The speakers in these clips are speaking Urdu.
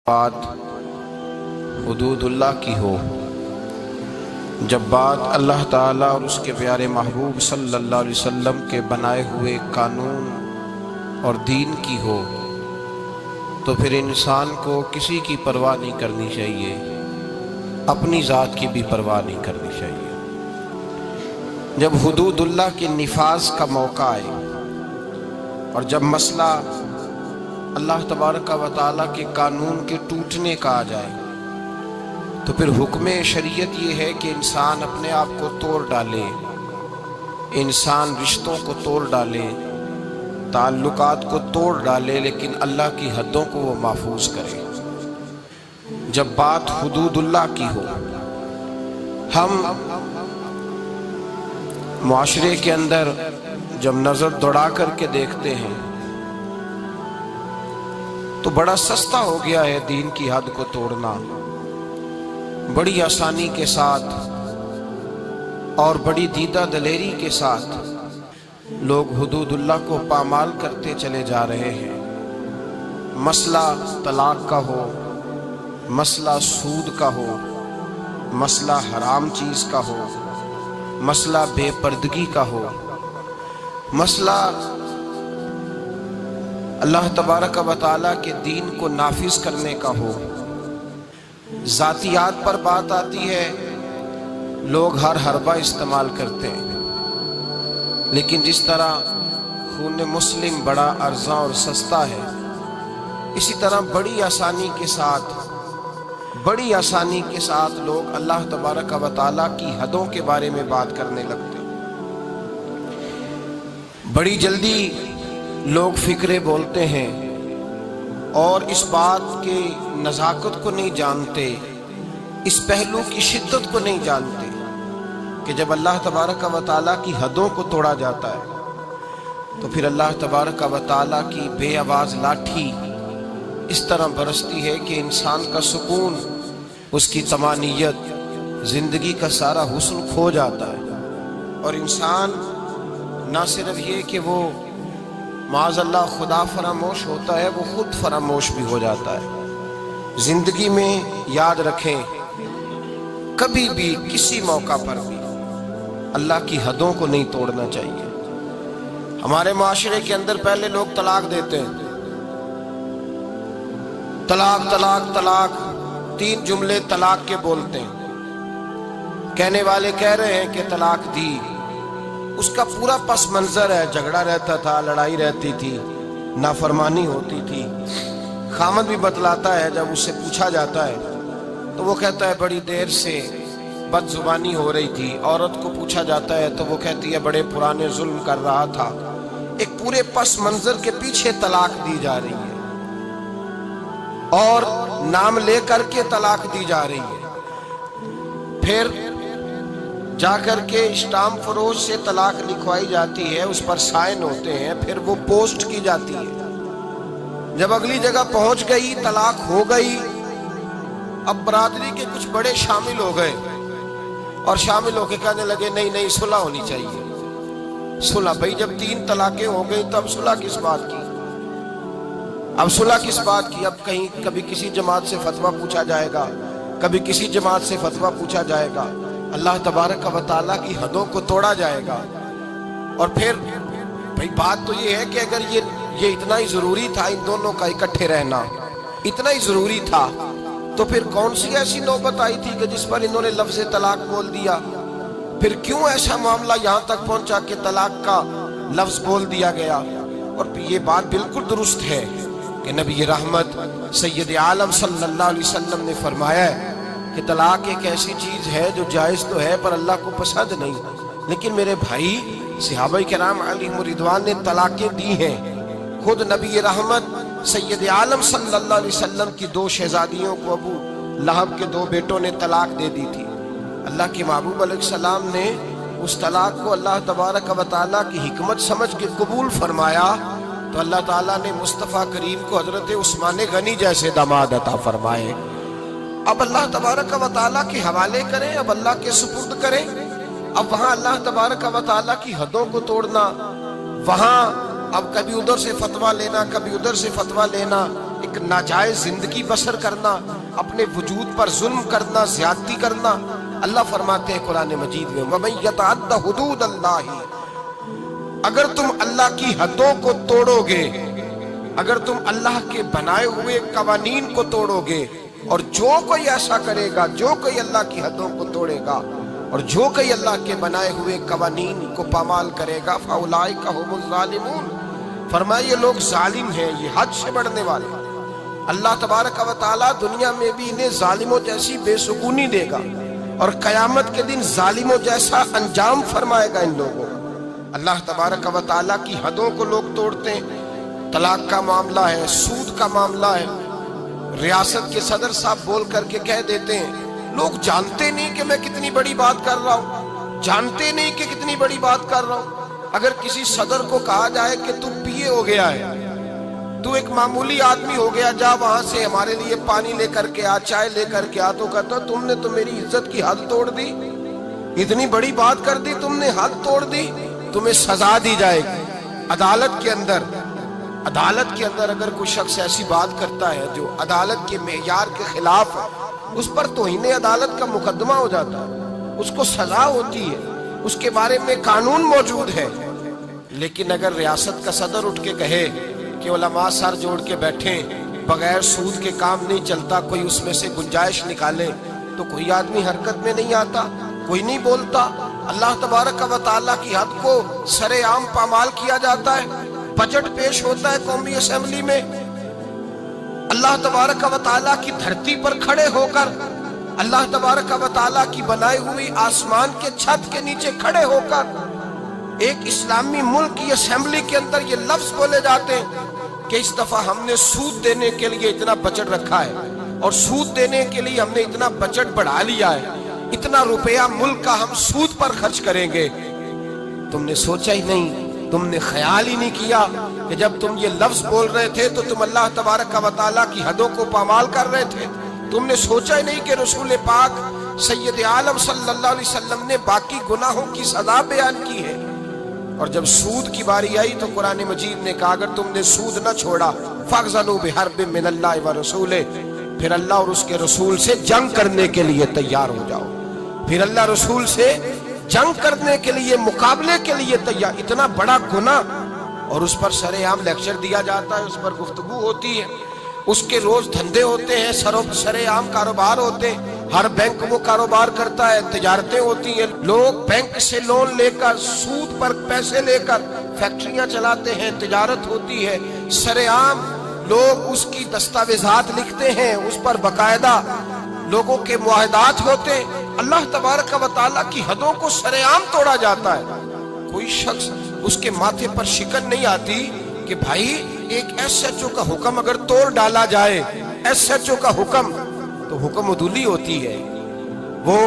بات حدود اللہ کی ہو، جب بات اللہ تعالیٰ اور اس کے پیارے محبوب صلی اللہ علیہ وسلم کے بنائے ہوئے قانون اور دین کی ہو، تو پھر انسان کو کسی کی پرواہ نہیں کرنی چاہیے، اپنی ذات کی بھی پرواہ نہیں کرنی چاہیے۔ جب حدود اللہ کے نفاذ کا موقع آئے اور جب مسئلہ اللہ تبارک و تعالیٰ کے قانون کے ٹوٹنے کا آ جائے، تو پھر حکم شریعت یہ ہے کہ انسان اپنے آپ کو توڑ ڈالے، انسان رشتوں کو توڑ ڈالے، تعلقات کو توڑ ڈالے، لیکن اللہ کی حدوں کو وہ محفوظ کرے۔ جب بات حدود اللہ کی ہو، ہم معاشرے کے اندر جب نظر دوڑا کر کے دیکھتے ہیں تو بڑا سستا ہو گیا ہے دین کی حد کو توڑنا، بڑی آسانی کے ساتھ اور بڑی دیدہ دلیری کے ساتھ لوگ حدود اللہ کو پامال کرتے چلے جا رہے ہیں۔ مسئلہ طلاق کا ہو، مسئلہ سود کا ہو، مسئلہ حرام چیز کا ہو، مسئلہ بے پردگی کا ہو، مسئلہ اللہ تبارک و تعالیٰ کے دین کو نافذ کرنے کا ہو، ذاتیات پر بات آتی ہے، لوگ ہر حربہ استعمال کرتے ہیں، لیکن جس طرح خون مسلم بڑا ارزاں اور سستا ہے، اسی طرح بڑی آسانی کے ساتھ لوگ اللہ تبارک و تعالیٰ کی حدوں کے بارے میں بات کرنے لگتے ہیں۔ بڑی جلدی لوگ فکرے بولتے ہیں اور اس بات کی نزاکت کو نہیں جانتے، اس پہلو کی شدت کو نہیں جانتے کہ جب اللہ تبارک و تعالیٰ کی حدوں کو توڑا جاتا ہے تو پھر اللہ تبارک و تعالیٰ کی بے آواز لاٹھی اس طرح برستی ہے کہ انسان کا سکون، اس کی طمانینت، زندگی کا سارا حسن کھو جاتا ہے، اور انسان نہ صرف یہ کہ وہ معاذ اللہ خدا فراموش ہوتا ہے، وہ خود فراموش بھی ہو جاتا ہے۔ زندگی میں یاد رکھیں، کبھی بھی کسی موقع پر بھی اللہ کی حدوں کو نہیں توڑنا چاہیے۔ ہمارے معاشرے کے اندر پہلے لوگ طلاق دیتے ہیں، طلاق طلاق طلاق، 3 جملے طلاق کے بولتے ہیں، کہنے والے کہہ رہے ہیں کہ طلاق دی، اس کا پورا پس منظر ہے، جھگڑا رہتا تھا، لڑائی رہتی تھی، نافرمانی ہوتی تھی۔ خامد بھی بتلاتا ہے، جب اس سے پوچھا جاتا ہے تو وہ کہتا ہے بڑی دیر سے بد زبانی ہو رہی تھی۔ عورت کو پوچھا جاتا ہے تو وہ کہتی ہے بڑے پرانے ظلم کر رہا تھا۔ ایک پورے پس منظر کے پیچھے طلاق دی جا رہی ہے اور نام لے کر کے طلاق دی جا رہی ہے، پھر جا کر کے اسٹامپ فروش سے طلاق لکھوائی جاتی ہے، اس پر سائن ہوتے ہیں، پھر وہ پوسٹ کی جاتی ہے۔ جب اگلی جگہ پہنچ گئی، طلاق ہو گئی، اب برادری کے کچھ بڑے شامل ہو گئے اور شامل ہو کے کہنے لگے نہیں صلح ہونی چاہیے۔ صلح بھائی، جب 3 طلاقیں ہو گئی تو اب صلح کس بات کی؟ اب صلح کس بات کی؟ اب کبھی کسی جماعت سے فتویٰ پوچھا جائے گا، کبھی کسی جماعت سے فتویٰ پوچھا جائے گا، اللہ تبارک و تعالیٰ کی حدوں کو توڑا جائے گا۔ اور پھر بھائی بات تو یہ ہے کہ اگر یہ اتنا ہی ضروری تھا ان دونوں کا اکٹھے رہنا، اتنا ہی ضروری تھا، تو پھر کون سی ایسی نوبت آئی تھی کہ جس پر انہوں نے لفظ طلاق بول دیا؟ پھر کیوں ایسا معاملہ یہاں تک پہنچا کہ طلاق کا لفظ بول دیا گیا؟ اور یہ بات بالکل درست ہے کہ نبی رحمت سید عالم صلی اللہ علیہ وسلم نے فرمایا ہے کہ طلاق ایک ایسی چیز ہے جو جائز تو ہے پر اللہ کو پسند نہیں، لیکن میرے بھائی صحابہ کرام علیہم رضوان نے طلاقیں دی ہیں۔ خود نبی رحمت سید عالم صلی اللہ علیہ وسلم کی 2 شہزادیوں کو ابو لہب کے 2 بیٹوں نے طلاق دے دی تھی۔ اللہ کے محبوب علیہ السلام نے اس طلاق کو اللہ تبارک و تعالیٰ کی حکمت سمجھ کے قبول فرمایا، تو اللہ تعالیٰ نے مصطفیٰ کریم کو حضرت عثمان غنی جیسے داماد عطا فرمائے۔ اب اللہ تبارک و تعالیٰ کے حوالے کریں، اب اللہ کے سپرد کریں۔ اب وہاں اللہ تبارک و تعالیٰ کی حدوں کو توڑنا، وہاں اب کبھی ادھر سے فتویٰ لینا، کبھی ادھر سے فتویٰ لینا، ایک ناجائز زندگی بسر کرنا، اپنے وجود پر ظلم کرنا، زیادتی کرنا۔ اللہ فرماتے ہیں قرآن مجید میں وَمَن يَتَعَدَّ حُدُودَ اللَّهِ، اگر تم اللہ کی حدوں کو توڑو گے، اگر تم اللہ کے بنائے ہوئے قوانین کو توڑو گے، اور جو کوئی ایسا کرے گا، جو کوئی اللہ کی حدوں کو توڑے گا اور جو کوئی اللہ کے بنائے ہوئے قوانین کو پامال کرے گا فَأُولَٰئِكَ هُمُ الظَّالِمُونَ، فرمایا یہ لوگ ظالم ہیں، یہ حد سے بڑھنے والے۔ اللہ تبارک و تعالیٰ دنیا میں بھی انہیں ظالموں جیسی بے سکونی دے گا، اور قیامت کے دن ظالموں جیسا انجام فرمائے گا ان لوگوں کا۔ اللہ تبارک و تعالیٰ کی حدوں کو لوگ توڑتے ہیں، طلاق کا معاملہ ہے، سود کا معاملہ ہے، ریاست کے صدر صاحب بول کر کے کہہ دیتے ہیں، لوگ جانتے نہیں کہ میں کتنی بڑی بات کر رہا ہوں، جانتے نہیں کہ کتنی بڑی بات کر رہا ہوں۔ اگر کسی صدر کو کہا جائے کہ تو پی اے ہو گیا ہے، تو ایک معمولی آدمی ہو گیا، جا وہاں سے ہمارے لیے پانی لے کر کے آ، چائے لے کر کے آ، تو کہتا تم نے تو میری عزت کی حد توڑ دی، اتنی بڑی بات کر دی تم نے، حد توڑ دی، تمہیں سزا دی جائے گی۔ عدالت کے اندر اگر کوئی شخص ایسی بات کرتا ہے جو عدالت کے معیار کے خلاف ہے، اس پر توہین عدالت کا مقدمہ ہو جاتا ہے، اس کو سزا ہوتی ہے، اس کے بارے میں قانون موجود ہے۔ لیکن اگر ریاست کا صدر اٹھ کے کہے کہ علماء سر جوڑ کے بیٹھیں، بغیر سود کے کام نہیں چلتا، کوئی اس میں سے گنجائش نکالے، تو کوئی آدمی حرکت میں نہیں آتا، کوئی نہیں بولتا۔ اللہ تبارک و تعالیٰ کی حد کو سر عام پامال کیا جاتا ہے، بجٹ پیش ہوتا ہے قومی اسمبلی میں، اللہ تبارک و تعالیٰ کی دھرتی پر کھڑے ہو کر، اللہ تبارک و تعالیٰ کی بنائی ہوئی آسمان کے چھت کے نیچے کھڑے ہو کر ایک اسلامی ملک کی اسمبلی کے اندر یہ لفظ بولے جاتے ہیں کہ اس دفعہ ہم نے سود دینے کے لیے اتنا بجٹ رکھا ہے، اور سود دینے کے لیے ہم نے اتنا بجٹ بڑھا لیا ہے، اتنا روپیہ ملک کا ہم سود پر خرچ کریں گے۔ تم نے سوچا ہی نہیں، تم نے خیال ہی نہیں کیا کہ جب تم یہ لفظ بول رہے تھے تو تم اللہ تبارک و تعالیٰ کی حدوں کو پامال کر رہے تھے۔ تم نے سوچا ہی نہیں کہ رسول پاک سید عالم صلی اللہ علیہ وسلم نے باقی گناہوں کی سزا بیان کی ہے۔ اور جب سود کی باری آئی تو قرآن مجید نے کہا اگر تم نے سود نہ چھوڑا فَأْذَنُوا بِحَرْبٍ مِّنَ اللَّهِ وَرَسُولِهِ، پھر اللہ اور اس کے رسول سے جنگ کرنے کے لیے تیار ہو جاؤ، پھر اللہ رسول سے جنگ کرنے کے لیے، مقابلے کے لیے تیار۔ اتنا بڑا گناہ، اور اس پر سر عام لیکچر دیا جاتا ہے، اس پر گفتگو ہوتی ہے، اس کے روز دھندے ہوتے ہیں، سر عام کاروبار ہوتے ہیں، ہر بینک وہ کاروبار کرتا ہے، تجارتیں ہوتی ہیں، لوگ بینک سے لون لے کر، سود پر پیسے لے کر فیکٹریاں چلاتے ہیں، تجارت ہوتی ہے، سر عام لوگ اس کی دستاویزات لکھتے ہیں، اس پر باقاعدہ لوگوں کے معاہدات ہوتے ہیں۔ اللہ تبارک و تعالیٰ کی حدوں کو سر عام توڑا جاتا ہے۔ کوئی شخص اس کے ماتھے پر شکن نہیں آتی کہ بھائی ایک ایس ایچ او کا حکم اگر توڑ ڈالا جائے، ایس ایچ او کا حکم، تو حکم عدولی ہوتی ہے، وہ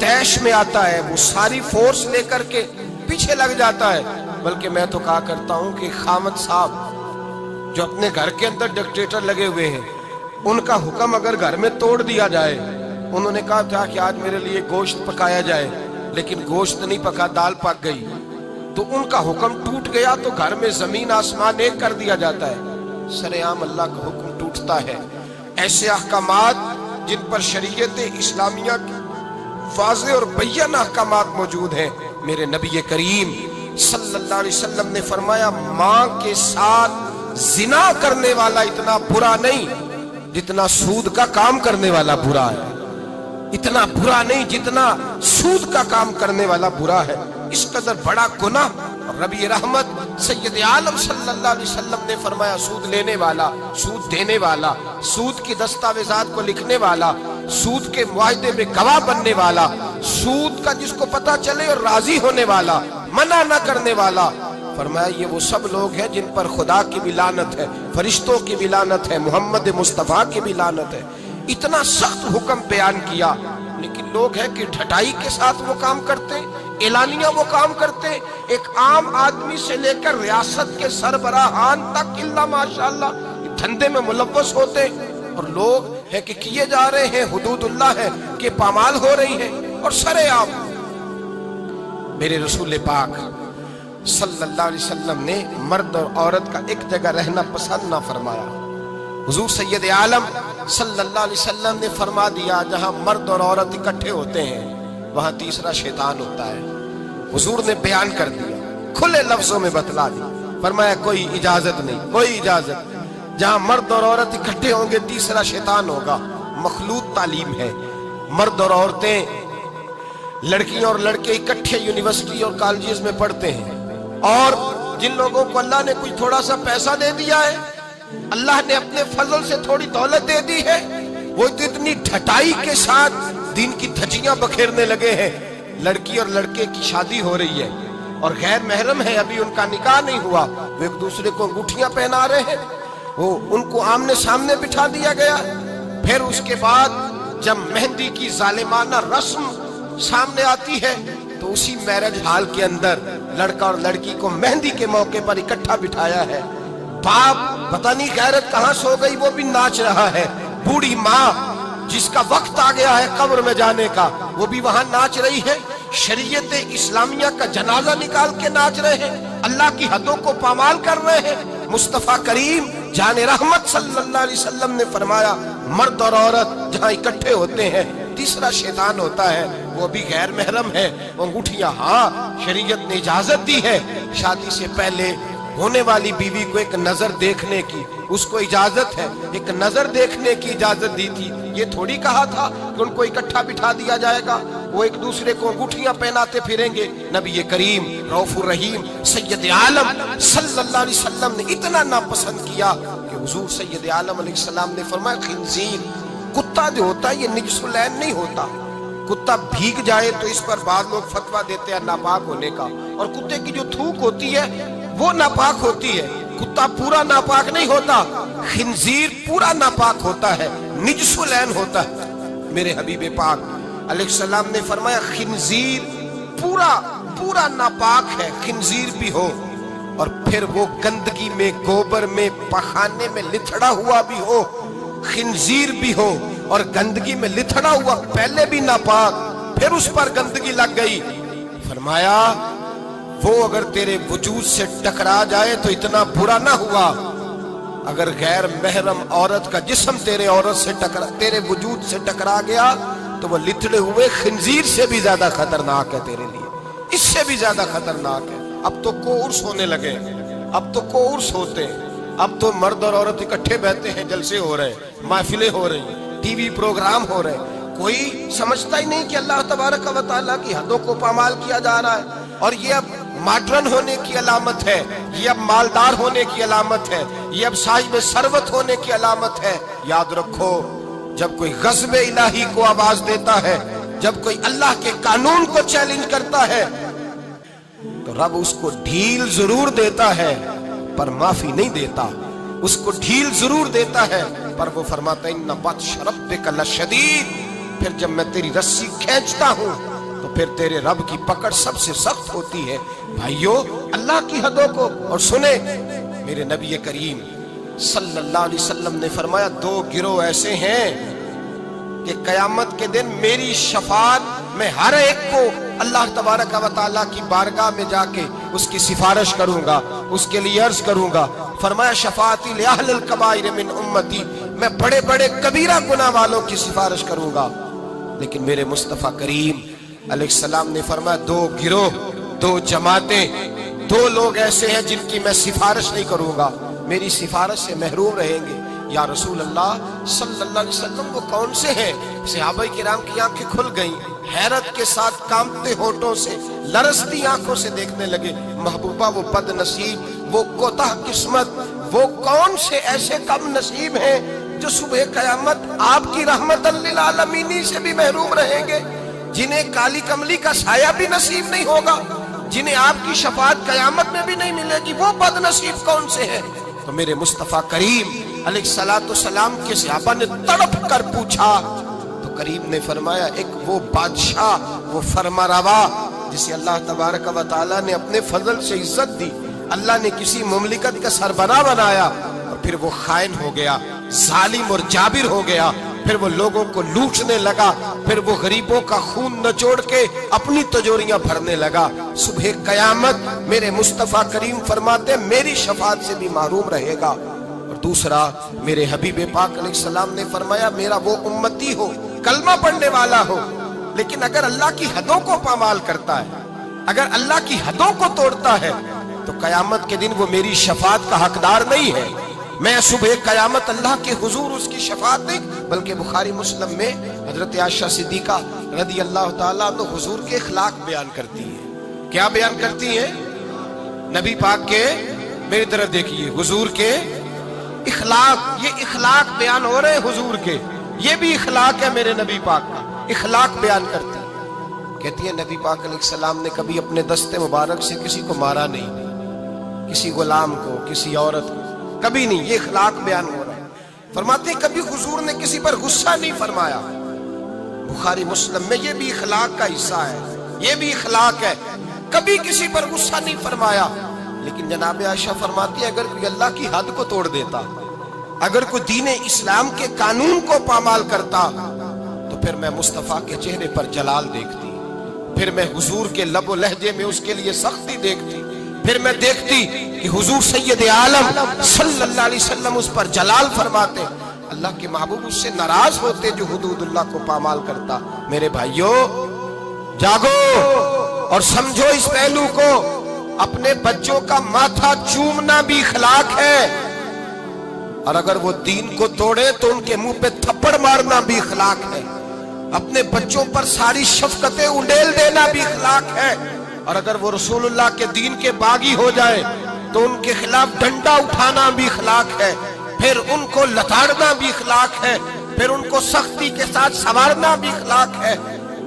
تیش میں آتا ہے، وہ ساری فورس لے کر کے پیچھے لگ جاتا ہے۔ بلکہ میں تو کہا کرتا ہوں کہ خامد صاحب جو اپنے گھر کے اندر ڈکٹیٹر لگے ہوئے ہیں، ان کا حکم اگر گھر میں توڑ دیا جائے، انہوں نے کہا تھا کہ آج میرے لیے گوشت پکایا جائے، لیکن گوشت نہیں پکا، دال پک گئی، تو ان کا حکم ٹوٹ گیا تو گھر میں زمین آسمان ایک کر دیا جاتا ہے۔ سر عام اللہ کا حکم ٹوٹتا ہے۔ ایسے احکامات جن پر شریعت اسلامیہ کی واضح اور بیان احکامات موجود ہیں، میرے نبی کریم صلی اللہ علیہ وسلم نے فرمایا ماں کے ساتھ زنا کرنے والا اتنا برا نہیں جتنا سود کا کام کرنے والا برا ہے، اتنا برا نہیں جتنا سود کا کام کرنے والا برا ہے۔ اس قدر بڑا گناہ۔ ربی رحمت سید عالم صلی اللہ علیہ وسلم نے فرمایا سود لینے والا، سود دینے والا، سود کی دستاویزات کو لکھنے والا، سود کے معاہدے میں گواہ بننے والا، سود کا جس کو پتہ چلے اور راضی ہونے والا، منع نہ کرنے والا، فرمایا یہ وہ سب لوگ ہیں جن پر خدا کی بھی لعنت ہے، فرشتوں کی بھی لعنت ہے، محمد مصطفیٰ کی بھی لعنت ہے۔ اتنا سخت حکم بیان کیا، لیکن لوگ ہیں کہ ڈھٹائی کے ساتھ وہ کام کرتے، اعلانیہ وہ کام کرتے، ایک عام آدمی سے لے کر ریاست کے سربراہان تک الا ماشاءاللہ دھندے میں ملوث ہوتے، اور لوگ ہے کہ کیے جا رہے ہیں، حدود اللہ ہے کہ پامال ہو رہی ہے، اور سر عام۔ میرے رسول پاک صلی اللہ علیہ وسلم نے مرد اور عورت کا ایک جگہ رہنا پسند نہ فرمایا، حضور سید عالم صلی اللہ علیہ وسلم نے فرما دیا جہاں مرد اور عورت اکٹھے ہوتے ہیں وہاں تیسرا شیطان ہوتا ہے۔ حضور نے بیان کر دیا، کھلے لفظوں میں بتلا دیا، فرمایا کوئی اجازت نہیں، کوئی اجازت، جہاں مرد اور عورت اکٹھے ہوں گے تیسرا شیطان ہوگا۔ مخلوط تعلیم ہے، مرد اور عورتیں، لڑکیاں اور لڑکے اکٹھے یونیورسٹی اور کالجز میں پڑھتے ہیں، اور جن لوگوں کو اللہ نے کچھ تھوڑا سا پیسہ دے دیا ہے، اللہ نے اپنے فضل سے تھوڑی دولت دے دی ہے، وہ اتنی ڈھٹائی کے ساتھ دین کی دھجیاں بکھیرنے لگے ہیں۔ لڑکی اور لڑکے کی شادی ہو رہی ہے اور غیر محرم ہے، ابھی ان کا نکاح نہیں ہوا، وہ ایک دوسرے کو انگوٹھیاں پہنا رہے ہیں، وہ ان کو آمنے سامنے بٹھا دیا گیا۔ پھر اس کے بعد جب مہندی کی ظالمانہ رسم سامنے آتی ہے تو اسی میرج ہال کے اندر لڑکا اور لڑکی کو مہندی کے موقع پر اکٹھا بٹھایا ہے۔ باپ پتہ نہیں غیرت کہاں سو گئی، وہ بھی ناچ رہا ہے۔ بوڑھی ماں جس کا وقت آ گیا ہے قبر میں جانے کا، وہ بھی وہاں ناچ رہی ہے۔ شریعت اسلامیہ کا جنازہ نکال کے ناچ رہے ہیں، اللہ کی حدوں کو پامال کر رہے ہیں۔ مصطفیٰ کریم جان رحمت صلی اللہ علیہ وسلم نے فرمایا مرد اور عورت جہاں اکٹھے ہوتے ہیں تیسرا شیطان ہوتا ہے، وہ بھی غیر محرم ہے۔ انگوٹھیاں ہاں شریعت نے اجازت دی ہے، شادی سے پہلے ہونے والی بیوی کو ایک نظر دیکھنے کی اس کو اجازت ہے، ایک نظر دیکھنے کی اجازت دی تھی، یہ تھوڑی کہا تھا کہ ان کو اکٹھا بٹھا دیا جائے گا، وہ ایک دوسرے کو انگوٹھیاں پہناتے پھریں گے۔ نبی کریم رؤوف الرحیم سید عالم صلی اللہ علیہ وسلم نے اتنا ناپسند کیا کہ حضور سید عالم علیہ السلام نے فرمایا خنزیر، کتا جو ہوتا ہے یہ نجس العین نہیں ہوتا، کتا بھیگ جائے تو اس پر بعض لوگ فتویٰ دیتے ہیں ناپاک ہونے کا، اور کتے کی جو تھوک ہوتی ہے وہ ناپاک ہوتی ہے، کتا پورا ناپاک نہیں ہوتا، خنزیر پورا ناپاک ہوتا ہے، نجس العین ہوتا ہے۔ میرے حبیب پاک علیہ السلام نے فرمایا خنزیر پورا ناپاک ہے، خنزیر بھی ہو اور پھر وہ گندگی میں گوبر میں پخانے میں لتھڑا ہوا بھی ہو، خنزیر بھی ہو اور گندگی میں لتھڑا ہوا، پہلے بھی ناپاک پھر اس پر گندگی لگ گئی، فرمایا وہ اگر تیرے وجود سے ٹکرا جائے تو اتنا برا نہ ہوا، اگر غیر محرم عورت کا جسم تیرے وجود سے ٹکرا گیا تو وہ لتھڑے ہوئے خنزیر سے بھی زیادہ خطرناک ہے تیرے لیے، اس سے بھی زیادہ خطرناک ہے۔ اب تو کورس ہونے لگے، اب تو کورس ہوتے ہیں، اب تو مرد اور عورت اکٹھے بیٹھتے ہیں، جلسے ہو رہے ہیں، محفلیں ہو رہی ہیں، ٹی وی پروگرام ہو رہے ہیں، کوئی سمجھتا ہی نہیں کہ اللہ تبارک و تعالیٰ کی حدوں کو پامال کیا جا رہا ہے، اور یہ اب ماڈرن ہونے کی علامت ہے، یہ اب مالدار ہونے کی علامت ہے، یہ اب صاحب ثروت ہونے کی علامت ہے۔ یاد رکھو جب کوئی غضب الہی کو آواز دیتا ہے، جب کوئی اللہ کے قانون کو چیلنج کرتا ہے تو رب اس کو ڈھیل ضرور دیتا ہے پر معافی نہیں دیتا، اس کو ڈھیل ضرور دیتا ہے پر وہ فرماتا ہے ان بطش ربک لشدید، پھر جب میں تیری رسی کھینچتا ہوں تو پھر تیرے رب کی پکڑ سب سے سخت ہوتی ہے۔ بھائیو اللہ کی حدوں کو، اور سنیں میرے نبی کریم صلی اللہ علیہ وسلم نے فرمایا دو گروہ ایسے ہیں کہ قیامت کے دن میری شفاعت میں ہر ایک کو اللہ تبارک و تعالیٰ کی بارگاہ میں جا کے اس کی سفارش کروں گا، اس کے لیے عرض کروں گا، فرمایا شفاعتی لأہل الکبائر من امتی، میں بڑے بڑے کبیرہ گناہ والوں کی سفارش کروں گا، لیکن میرے مصطفیٰ کریم علیہ السلام نے فرمایا دو گروہ، دو جماعتیں، دو لوگ ایسے ہیں جن کی میں سفارش نہیں کروں گا، میری سفارش سے محروم رہیں گے۔ یا رسول اللہ صلی اللہ علیہ وسلم وہ کون سے ہیں؟ صحابہ کرام کی آنکھیں کھل گئیں، حیرت کے ساتھ کانپتے ہونٹوں سے لرزتی آنکھوں سے دیکھنے لگے، محبوبہ وہ بد نصیب، وہ کوتاہ قسمت، وہ کون سے ایسے کم نصیب ہیں جو صبح قیامت آپ کی رحمت للعالمین سے بھی محروم رہیں گے، جنہیں کالی کملی کا سایہ بھی نصیب نہیں ہوگا، جنہیں آپ کی شفاعت قیامت میں بھی نہیں ملے گی، وہ بد نصیب کون سے ہیں؟ تو میرے مصطفیٰ کریم علیہ السلام کے صحابہ نے تڑپ کر پوچھا تو کریم نے فرمایا ایک وہ بادشاہ، وہ فرمانروا جسے اللہ تبارک و تعالیٰ نے اپنے فضل سے عزت دی، اللہ نے کسی مملکت کا سربراہ بنایا اور پھر وہ خائن ہو گیا، ظالم اور جابر ہو گیا، پھر وہ لوگوں کو لوٹنے لگا، پھر وہ غریبوں کا خون نچوڑ کے اپنی تجوریاں بھرنے لگا، صبح قیامت میرے مصطفیٰ کریم فرماتے میری شفاعت سے بھی محروم رہے گا۔ اور دوسرا میرے حبیب پاک علیہ السلام نے فرمایا میرا وہ امتی ہو کلمہ پڑھنے والا ہو لیکن اگر اللہ کی حدوں کو پامال کرتا ہے، اگر اللہ کی حدوں کو توڑتا ہے تو قیامت کے دن وہ میری شفاعت کا حقدار نہیں ہے۔ میں صبح قیامت اللہ کے حضور اس کی شفاعت نہیں، بلکہ بخاری مسلم میں حضرت عائشہ صدیقہ رضی اللہ تعالیٰ عنہ حضور کے اخلاق بیان کرتی ہیں۔ کیا بیان کرتی ہیں؟ نبی پاک کے، میری طرف دیکھیے، حضور کے اخلاق، یہ اخلاق بیان ہو رہے حضور کے، یہ بھی اخلاق ہے میرے نبی پاک کا، اخلاق بیان کرتی ہیں۔ کہتی ہے نبی پاک علیہ السلام نے کبھی اپنے دست مبارک سے کسی کو مارا نہیں، کسی غلام کو، کسی عورت کو، کبھی نہیں، یہ اخلاق بیان ہو رہا ہے۔ فرماتے ہیں کبھی حضور نے کسی پر غصہ نہیں فرمایا۔ بخاری مسلم میں یہ بھی اخلاق کا حصہ ہے، یہ بھی اخلاق ہے، کبھی کسی پر غصہ نہیں فرمایا۔ لیکن جناب عائشہ فرماتی ہے اگر کوئی اللہ کی حد کو توڑ دیتا، اگر کوئی دین اسلام کے قانون کو پامال کرتا تو پھر میں مصطفیٰ کے چہرے پر جلال دیکھتی، پھر میں حضور کے لب و لہجے میں اس کے لیے سختی دیکھتی، پھر میں دیکھتی کہ حضور سید عالم صلی اللہ علیہ وسلم اس پر جلال فرماتے، اللہ کے محبوب اس سے ناراض ہوتے جو حدود اللہ کو پامال کرتا۔ میرے بھائیوں جاگو اور سمجھو اس پہلو کو، اپنے بچوں کا ماتھا چومنا بھی اخلاق ہے، اور اگر وہ دین کو توڑے تو ان کے منہ پہ تھپڑ مارنا بھی اخلاق ہے، اپنے بچوں پر ساری شفقتیں انڈیل دینا بھی اخلاق ہے، اور اگر وہ رسول اللہ کے دین کے باغی ہو جائے تو ان کے خلاف ڈنڈا اٹھانا بھی اخلاق ہے، پھر ان کو لتاڑنا بھی اخلاق ہے، پھر ان کو سختی کے ساتھ سنوارنا بھی اخلاق ہے۔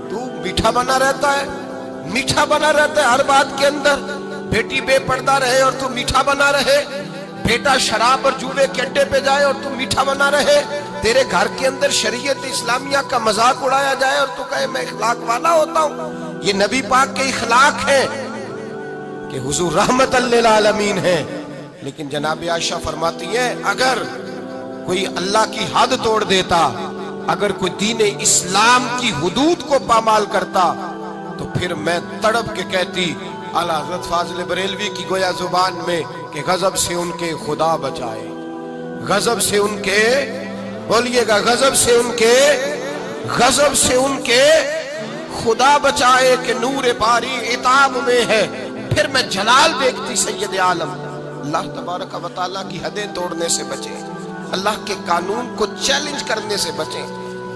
تو میٹھا بنا رہتا ہے، میٹھا بنا رہتا ہے ہر بات کے اندر، بیٹی بے پردہ رہے اور تو میٹھا بنا رہے، بیٹا شراب اور جوے کے اڈے پہ جائے اور تو میٹھا بنا رہے، تیرے گھر کے اندر شریعت اسلامیہ کا مذاق اڑایا جائے اور تو کہے میں اخلاق والا ہوتا ہوں۔ یہ نبی پاک کے اخلاق ہیں کہ حضور رحمت للعالمین ہیں۔ لیکن جناب عائشہ فرماتی ہیں اگر کوئی اللہ کی حد توڑ دیتا، اگر کوئی دین اسلام کی حدود کو پامال کرتا تو پھر میں تڑپ کے کہتی اعلیٰ حضرت فاضل بریلوی کی گویا زبان میں کہ غضب سے ان کے خدا بچائے، غضب سے ان کے، بولیے گا، غضب سے ان کے، غضب سے ان کے خدا بچائے کہ نور باری عتاب میں ہے۔ پھر میں جلال دیکھتی سید عالم۔ اللہ تبارک و تعالیٰ کی حدیں توڑنے سے بچیں، اللہ کے قانون کو چیلنج کرنے سے بچیں،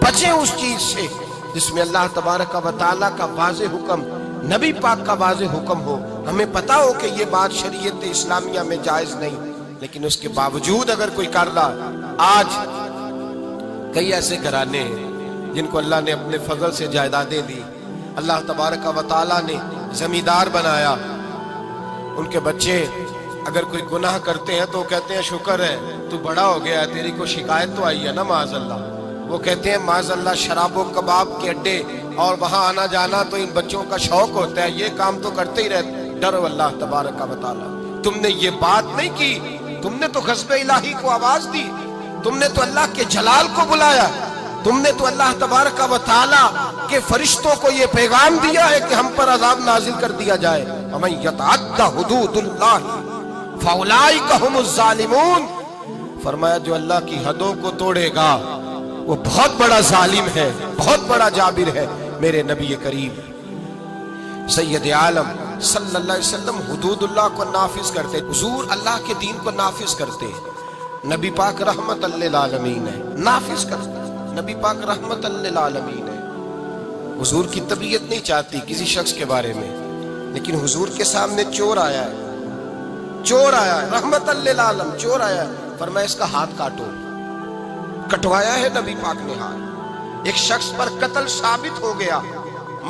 بچیں اس چیز سے جس میں اللہ تبارک و تعالیٰ کا واضح حکم، نبی پاک کا واضح حکم ہو، ہمیں پتا ہو کہ یہ بات شریعت اسلامیہ میں جائز نہیں، لیکن اس کے باوجود اگر کوئی کر رہا۔ آج کئی ایسے گھرانے ہیں جن کو اللہ نے اپنے فضل سے جائیدادیں دی، اللہ تبارک و تعالیٰ نے زمیندار بنایا، ان کے بچے اگر کوئی گناہ کرتے ہیں تو کہتے ہیں شکر ہے تو بڑا ہو گیا، تیری کو شکایت تو آئی ہے نا معاذ اللہ۔ وہ کہتے ہیں معاذ اللہ شراب و کباب کے اڈے اور وہاں آنا جانا تو ان بچوں کا شوق ہوتا ہے، یہ کام تو کرتے ہی رہتے۔ ڈرو اللہ تبارک و تعالیٰ، تم نے یہ بات نہیں کی، تم نے تو غضب الہی کو آواز دی، تم نے تو اللہ کے جلال کو بلایا، تم نے تو اللہ تبارک و تعالیٰ کے فرشتوں کو یہ پیغام دیا ہے کہ ہم پر عذاب نازل کر دیا جائے۔ وَمَن يَتَعَدَّ حُدُودَ اللَّهِ فَأُولَٰئِكَ هُمُ الظَّالِمُونَ۔ فرمایا جو اللہ کی حدوں کو توڑے گا وہ بہت بڑا ظالم ہے، بہت بڑا جابر ہے۔ میرے نبی کریم سید عالم صلی اللہ علیہ وسلم حدود اللہ کو نافذ کرتے، حضور اللہ کے دین کو نافذ کرتے، نبی پاک رحمت للعالمین ہے، نافذ کرتے، نبی پاک رحمت للعالمین ہے۔ حضور کی طبیعت نہیں چاہتی کسی شخص کے بارے میں، لیکن حضور کے سامنے چور آیا ہے، چور آیا ہے، رحمت للعالم چور آیا ہے، فرمایا اس کا ہاتھ کاٹو، کٹوایا ہے نبی پاک نے ہاتھ۔ ایک شخص پر قتل ثابت ہو گیا،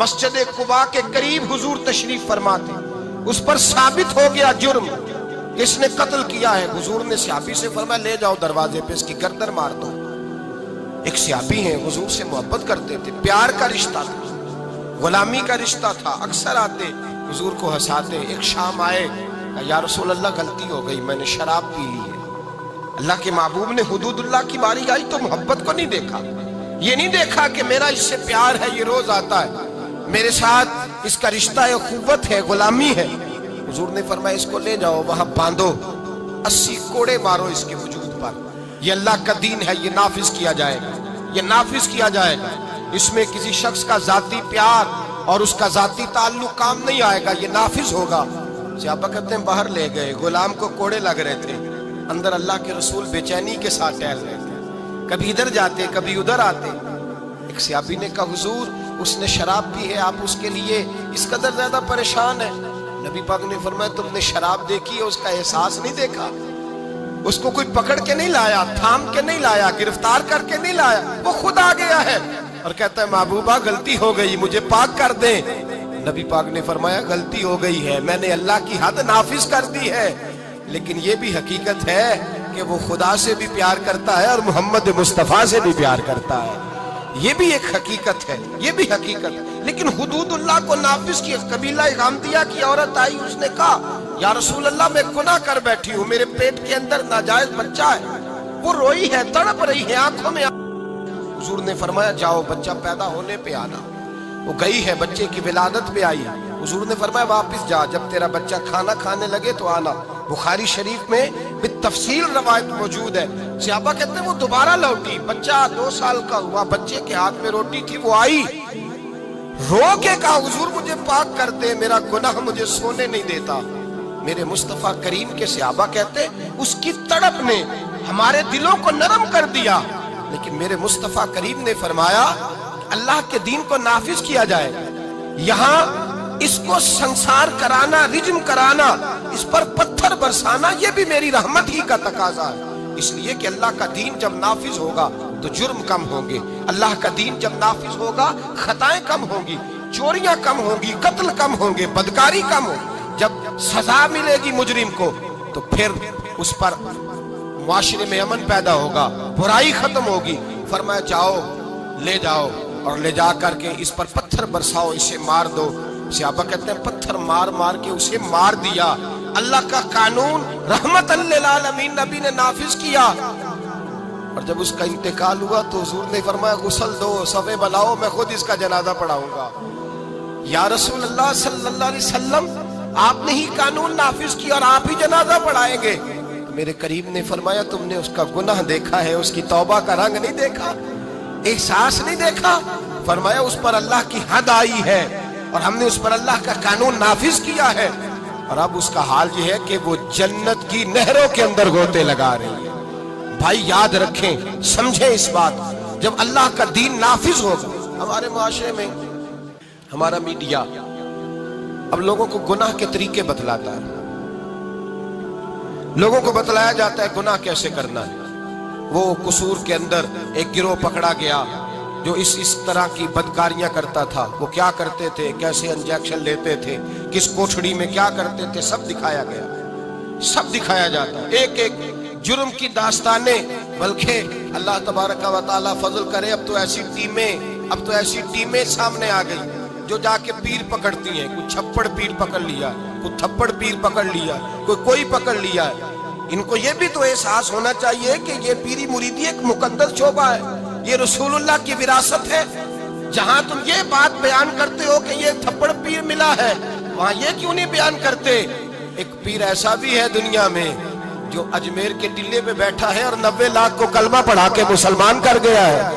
مسجد قباء کے قریب حضور تشریف فرماتے، اس پر ثابت ہو گیا جرم، اس نے قتل کیا ہے۔ حضور نے صحابی سے فرمایا لے جاؤ دروازے پہ اس کی گردن مار دو۔ ایک صحابی ہیں حضور سے محبت کرتے تھے، پیار کا رشتہ تھا، غلامی کا رشتہ تھا، اکثر آتے حضور کو ہنساتے۔ ایک شام آئے، یا رسول اللہ غلطی ہو گئی، میں نے شراب پی لی ہے۔ اللہ کے محبوب نے حدود اللہ کی باری آئی تو محبت کو نہیں دیکھا، یہ نہیں دیکھا کہ میرا اس سے پیار ہے، یہ روز آتا ہے میرے ساتھ، اس کا رشتہ ہے، قوت ہے، غلامی ہے۔ حضور نے فرمایا اس کو لے جاؤ، وہاں باندھو، 80 کوڑے مارو اس کے وجود پر۔ یہ اللہ کا دین ہے، یہ نافذ کیا جائے گا، یہ نافذ کیا جائے گا۔ اس میں کسی شخص کا ذاتی پیار اور اس کا ذاتی تعلق کام نہیں آئے گا، یہ نافذ ہوگا۔ صحابہ کہتے ہیں باہر لے گئے، غلام کو کوڑے لگ رہے تھے، اندر اللہ کے رسول بے چینی کے ساتھ ٹہل رہے تھے، کبھی ادھر جاتے کبھی ادھر آتے۔ ایک صحابی نے کہا حضور اس نے شراب پی ہے، آپ اس کے لیے اس قدر زیادہ پریشان ہے؟ نبی پاک نے فرمایا تم نے شراب دیکھی ہے، اس کا احساس نہیں دیکھا؟ اس کو کوئی پکڑ کے نہیں لایا، تھام کے نہیں لایا، گرفتار کر کے نہیں لایا، وہ خود آ گیا ہے اور کہتا ہے محبوبہ غلطی ہو گئی، مجھے پاک کر دیں۔ نبی پاک نے فرمایا غلطی ہو گئی ہے، میں نے اللہ کی حد نافذ کر دی ہے، لیکن یہ بھی حقیقت ہے کہ وہ خدا سے بھی پیار کرتا ہے اور محمد مصطفیٰ سے بھی پیار کرتا ہے، یہ بھی ایک حقیقت ہے، یہ بھی حقیقت ہے۔ لیکن حدود اللہ کو نافذ کیا۔ قبیلہ غامدیہ کی عورت آئی، اس نے کہا یا رسول اللہ میں گناہ کر بیٹھی ہوں، میرے پیٹ کے اندر ناجائز بچہ ہے، وہ روئی ہے، تڑپ رہی ہے، آنکھوں میں حضور نے فرمایا جاؤ بچہ پیدا ہونے پہ آنا۔ وہ گئی ہے، بچے کی ولادت پہ آئی، حضور نے فرمایا واپس جا، جب تیرا بچہ کھانا کھانے لگے تو آنا۔ بخاری شریف میں بالتفصیل روایت موجود ہے۔ صحابہ کہتے ہیں وہ دوبارہ لوٹی، بچہ 2 سال کا ہوا، بچے کے ہاتھ میں روٹی تھی، وہ آئی رو کے کہا حضور مجھے پاک کر دے، میرا گناہ مجھے سونے نہیں دیتا۔ میرے مصطفیٰ کریم کے صحابہ کہتے اس کی تڑپ نے ہمارے دلوں کو نرم کر دیا، لیکن میرے مصطفیٰ کریم نے فرمایا اللہ کے دین کو نافذ کیا جائے، یہاں اس کو سنسار کرانا، رجم کرانا، اس پر پتھر برسانا، یہ بھی میری رحمت ہی کا تقاضا ہے۔ اس لیے کہ اللہ کا دین جب نافذ ہوگا تو جرم کم ہوں گے، اللہ کا دین جب نافذ ہوگا خطائیں کم ہوں گی، چوریاں کم ہوں گی، قتل کم ہوں گے، بدکاری کم ہوگی۔ جب سزا ملے گی مجرم کو تو پھر اس پر معاشرے میں امن پیدا ہوگا، برائی ختم ہوگی۔ فرمایا جاؤ لے جاؤ اور لے جا کر کے اس پر پتھر برساؤ، اسے مار دو۔ صحابہ کہتے ہیں پتھر مار مار کے اسے مار دیا۔ اللہ کا قانون رحمت للعالمین نبی نے نافذ کیا، اور جب اس کا انتقال ہوا تو حضور نے فرمایا غسل دو، صفے بلاؤ، میں خود اس کا جنازہ پڑھاؤں گا۔ یا رسول اللہ صلی اللہ علیہ وسلم آپ نے ہی قانون نافذ کیا اور آپ ہی جنازہ پڑھائیں گے؟ تو میرے کریم نے فرمایا تم نے اس کا گناہ دیکھا ہے، اس کی توبہ کا رنگ نہیں دیکھا، احساس نہیں دیکھا؟ فرمایا اس پر اللہ کی حد آئی ہے اور ہم نے اس پر اللہ کا قانون نافذ کیا ہے، اور اب اس کا حال یہ ہے کہ وہ جنت کی نہروں کے اندر گوتے لگا رہی ہے۔ بھائی یاد رکھیں، سمجھیں اس بات، جب اللہ کا دین نافذ ہوگا۔ ہمارے معاشرے میں ہمارا میڈیا اب لوگوں کو گناہ کے طریقے بتلاتا ہے، لوگوں کو بتلایا جاتا ہے گناہ کیسے کرنا ہے۔ وہ قصور کے اندر ایک گروہ پکڑا گیا جو اس طرح کی بدکاریاں کرتا تھا، وہ کیا کرتے تھے، کیسے انجیکشن لیتے تھے، کس کوٹھڑی میں کیا کرتے تھے، سب دکھایا گیا، سب دکھایا جاتا ہے، ایک ایک جرم کی داستانیں۔ بلکہ اللہ تبارک و تعالیٰ فضل کرے، اب تو ایسی ٹیمیں سامنے آ گئی جو جا کے پیر پکڑتی ہیں، کوئی چھپڑ پیر پکڑ لیا، کوئی تھپڑ پیر پکڑ لیا، کوئی پکڑ لیا ہے۔ ان کو یہ بھی تو احساس ہونا چاہیے کہ یہ پیری مریدی ایک مقدس شعبہ ہے، یہ رسول اللہ کی وراثت ہے۔ جہاں تم یہ بات بیان کرتے ہو کہ یہ تھپڑ پیر ملا ہے، وہاں یہ کیوں نہیں بیان کرتے ایک پیر ایسا بھی ہے دنیا میں جو اجمیر کے ٹلے پہ بیٹھا ہے اور 90 لاکھ کو کلمہ پڑھا کے مسلمان کر گیا ہے؟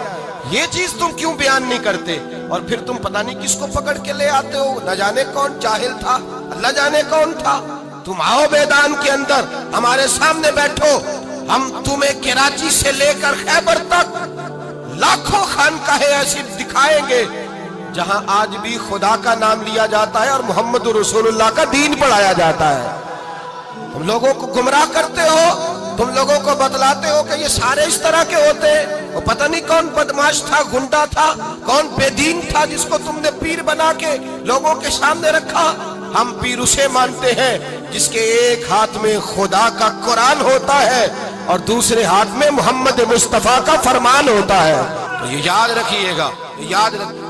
یہ چیز تم کیوں بیان نہیں کرتے؟ اور پھر تم پتہ نہیں کس کو پکڑ کے لے آتے ہو، نہ جانے کون جاہل تھا، اللہ جانے کون تھا۔ تم آؤ میدان کے اندر، ہمارے سامنے بیٹھو، ہم تمہیں کراچی سے لے کر خیبر تک لاکھوں خانقاہیں ایسی دکھائیں گے جہاں آج بھی خدا کا نام لیا جاتا ہے اور محمد رسول اللہ کا دین پڑھایا جاتا ہے۔ تم لوگوں کو گمراہ کرتے ہو، تم لوگوں کو بتلاتے ہو کہ یہ سارے اس طرح کے ہوتے ہیں۔ وہ پتہ نہیں کون بدماش تھا، گنڈا تھا، کون بے دین تھا جس کو تم نے پیر بنا کے لوگوں کے سامنے رکھا۔ ہم پیر اسے مانتے ہیں جس کے ایک ہاتھ میں خدا کا قرآن ہوتا ہے اور دوسرے ہاتھ میں محمد مصطفیٰ کا فرمان ہوتا ہے۔ تو یہ یاد رکھیے گا،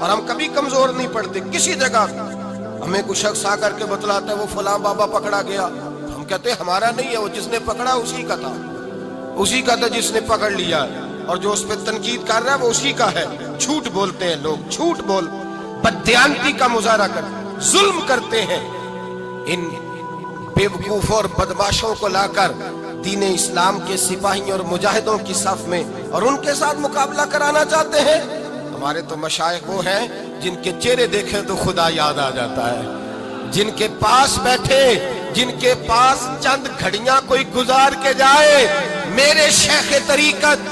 اور ہم کبھی کمزور نہیں پڑتے۔ کسی جگہ ہمیں کوئی شخص آ کر کے بتلاتا ہے وہ فلاں بابا پکڑا گیا، ہم کہتے ہیں ہمارا نہیں ہے، وہ جس نے پکڑا اسی کا تھا جس نے پکڑ لیا، اور جو اس پہ تنقید کر رہا ہے وہ اسی کا ہے۔ جھوٹ بولتے ہیں لوگ، جھوٹ بول بددیانتی کا مظاہرہ کرتے، ظلم کرتے ہیں۔ ان بے وقوفوں اور بدماشوں کو لا کر دین اسلام کے سپاہی اور مجاہدوں کی صف میں اور ان کے ساتھ مقابلہ کرانا چاہتے ہیں؟ ہمارے تو مشائخ وہ ہیں جن کے چہرے دیکھیں تو خدا یاد آ جاتا ہے، جن کے پاس بیٹھے، جن کے پاس چند گھڑیاں کوئی گزار کے جائے۔ میرے شیخ طریقت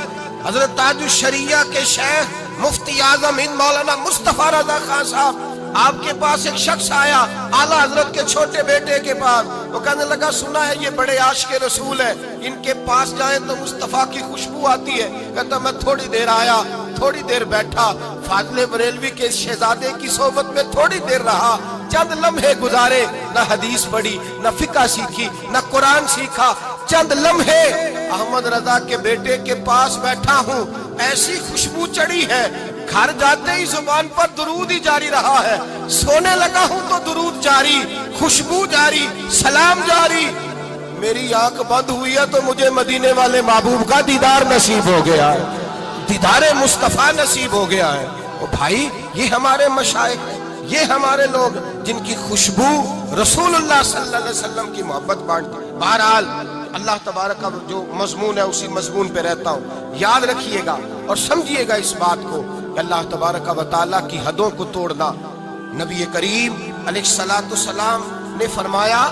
حضرت تاج الشریعہ کے شیخ مفتی اعظم ہند مولانا مصطفیٰ رضا خان صاحب، آپ کے پاس ایک شخص آیا اعلیٰ حضرت کے چھوٹے بیٹے کے پاس، وہ کہنے لگا سنا ہے یہ بڑے عاشق رسول ہے، ان کے پاس جائیں تو مصطفیٰ کی خوشبو آتی ہے۔ کہتا میں تھوڑی دیر آیا، تھوڑی دیر بیٹھا، فاضل بریلوی کے شہزادے کی صحبت میں تھوڑی دیر رہا، چند لمحے گزارے، نہ حدیث پڑھی، نہ فقہ سیکھی، نہ قرآن سیکھا، چند لمحے احمد رضا کے بیٹے کے پاس بیٹھا ہوں، ایسی خوشبو چڑھی ہے، گھر جاتے ہی زبان پر درود ہی جاری رہا ہے، سونے لگا ہوں تو درود جاری، خوشبو جاری، سلام جاری۔ میری آنکھ بند ہوئی ہے تو مجھے مدینے والے محبوب کا دیدار نصیب ہو گیا ہے، دیدار مصطفیٰ نصیب ہو گیا ہے۔ او بھائی، یہ ہمارے مشائخ ہیں، یہ ہمارے لوگ جن کی خوشبو رسول اللہ صلی اللہ علیہ وسلم کی محبت بانٹتی۔ بہرحال اللہ تبارک کا جو مضمون ہے اسی مضمون پہ رہتا ہوں، یاد رکھیے گا اور سمجھیے گا اس بات کو کہ اللہ تبارک و تعالیٰ کی حدوں کو توڑنا، نبی کریم علیہ السلام نے فرمایا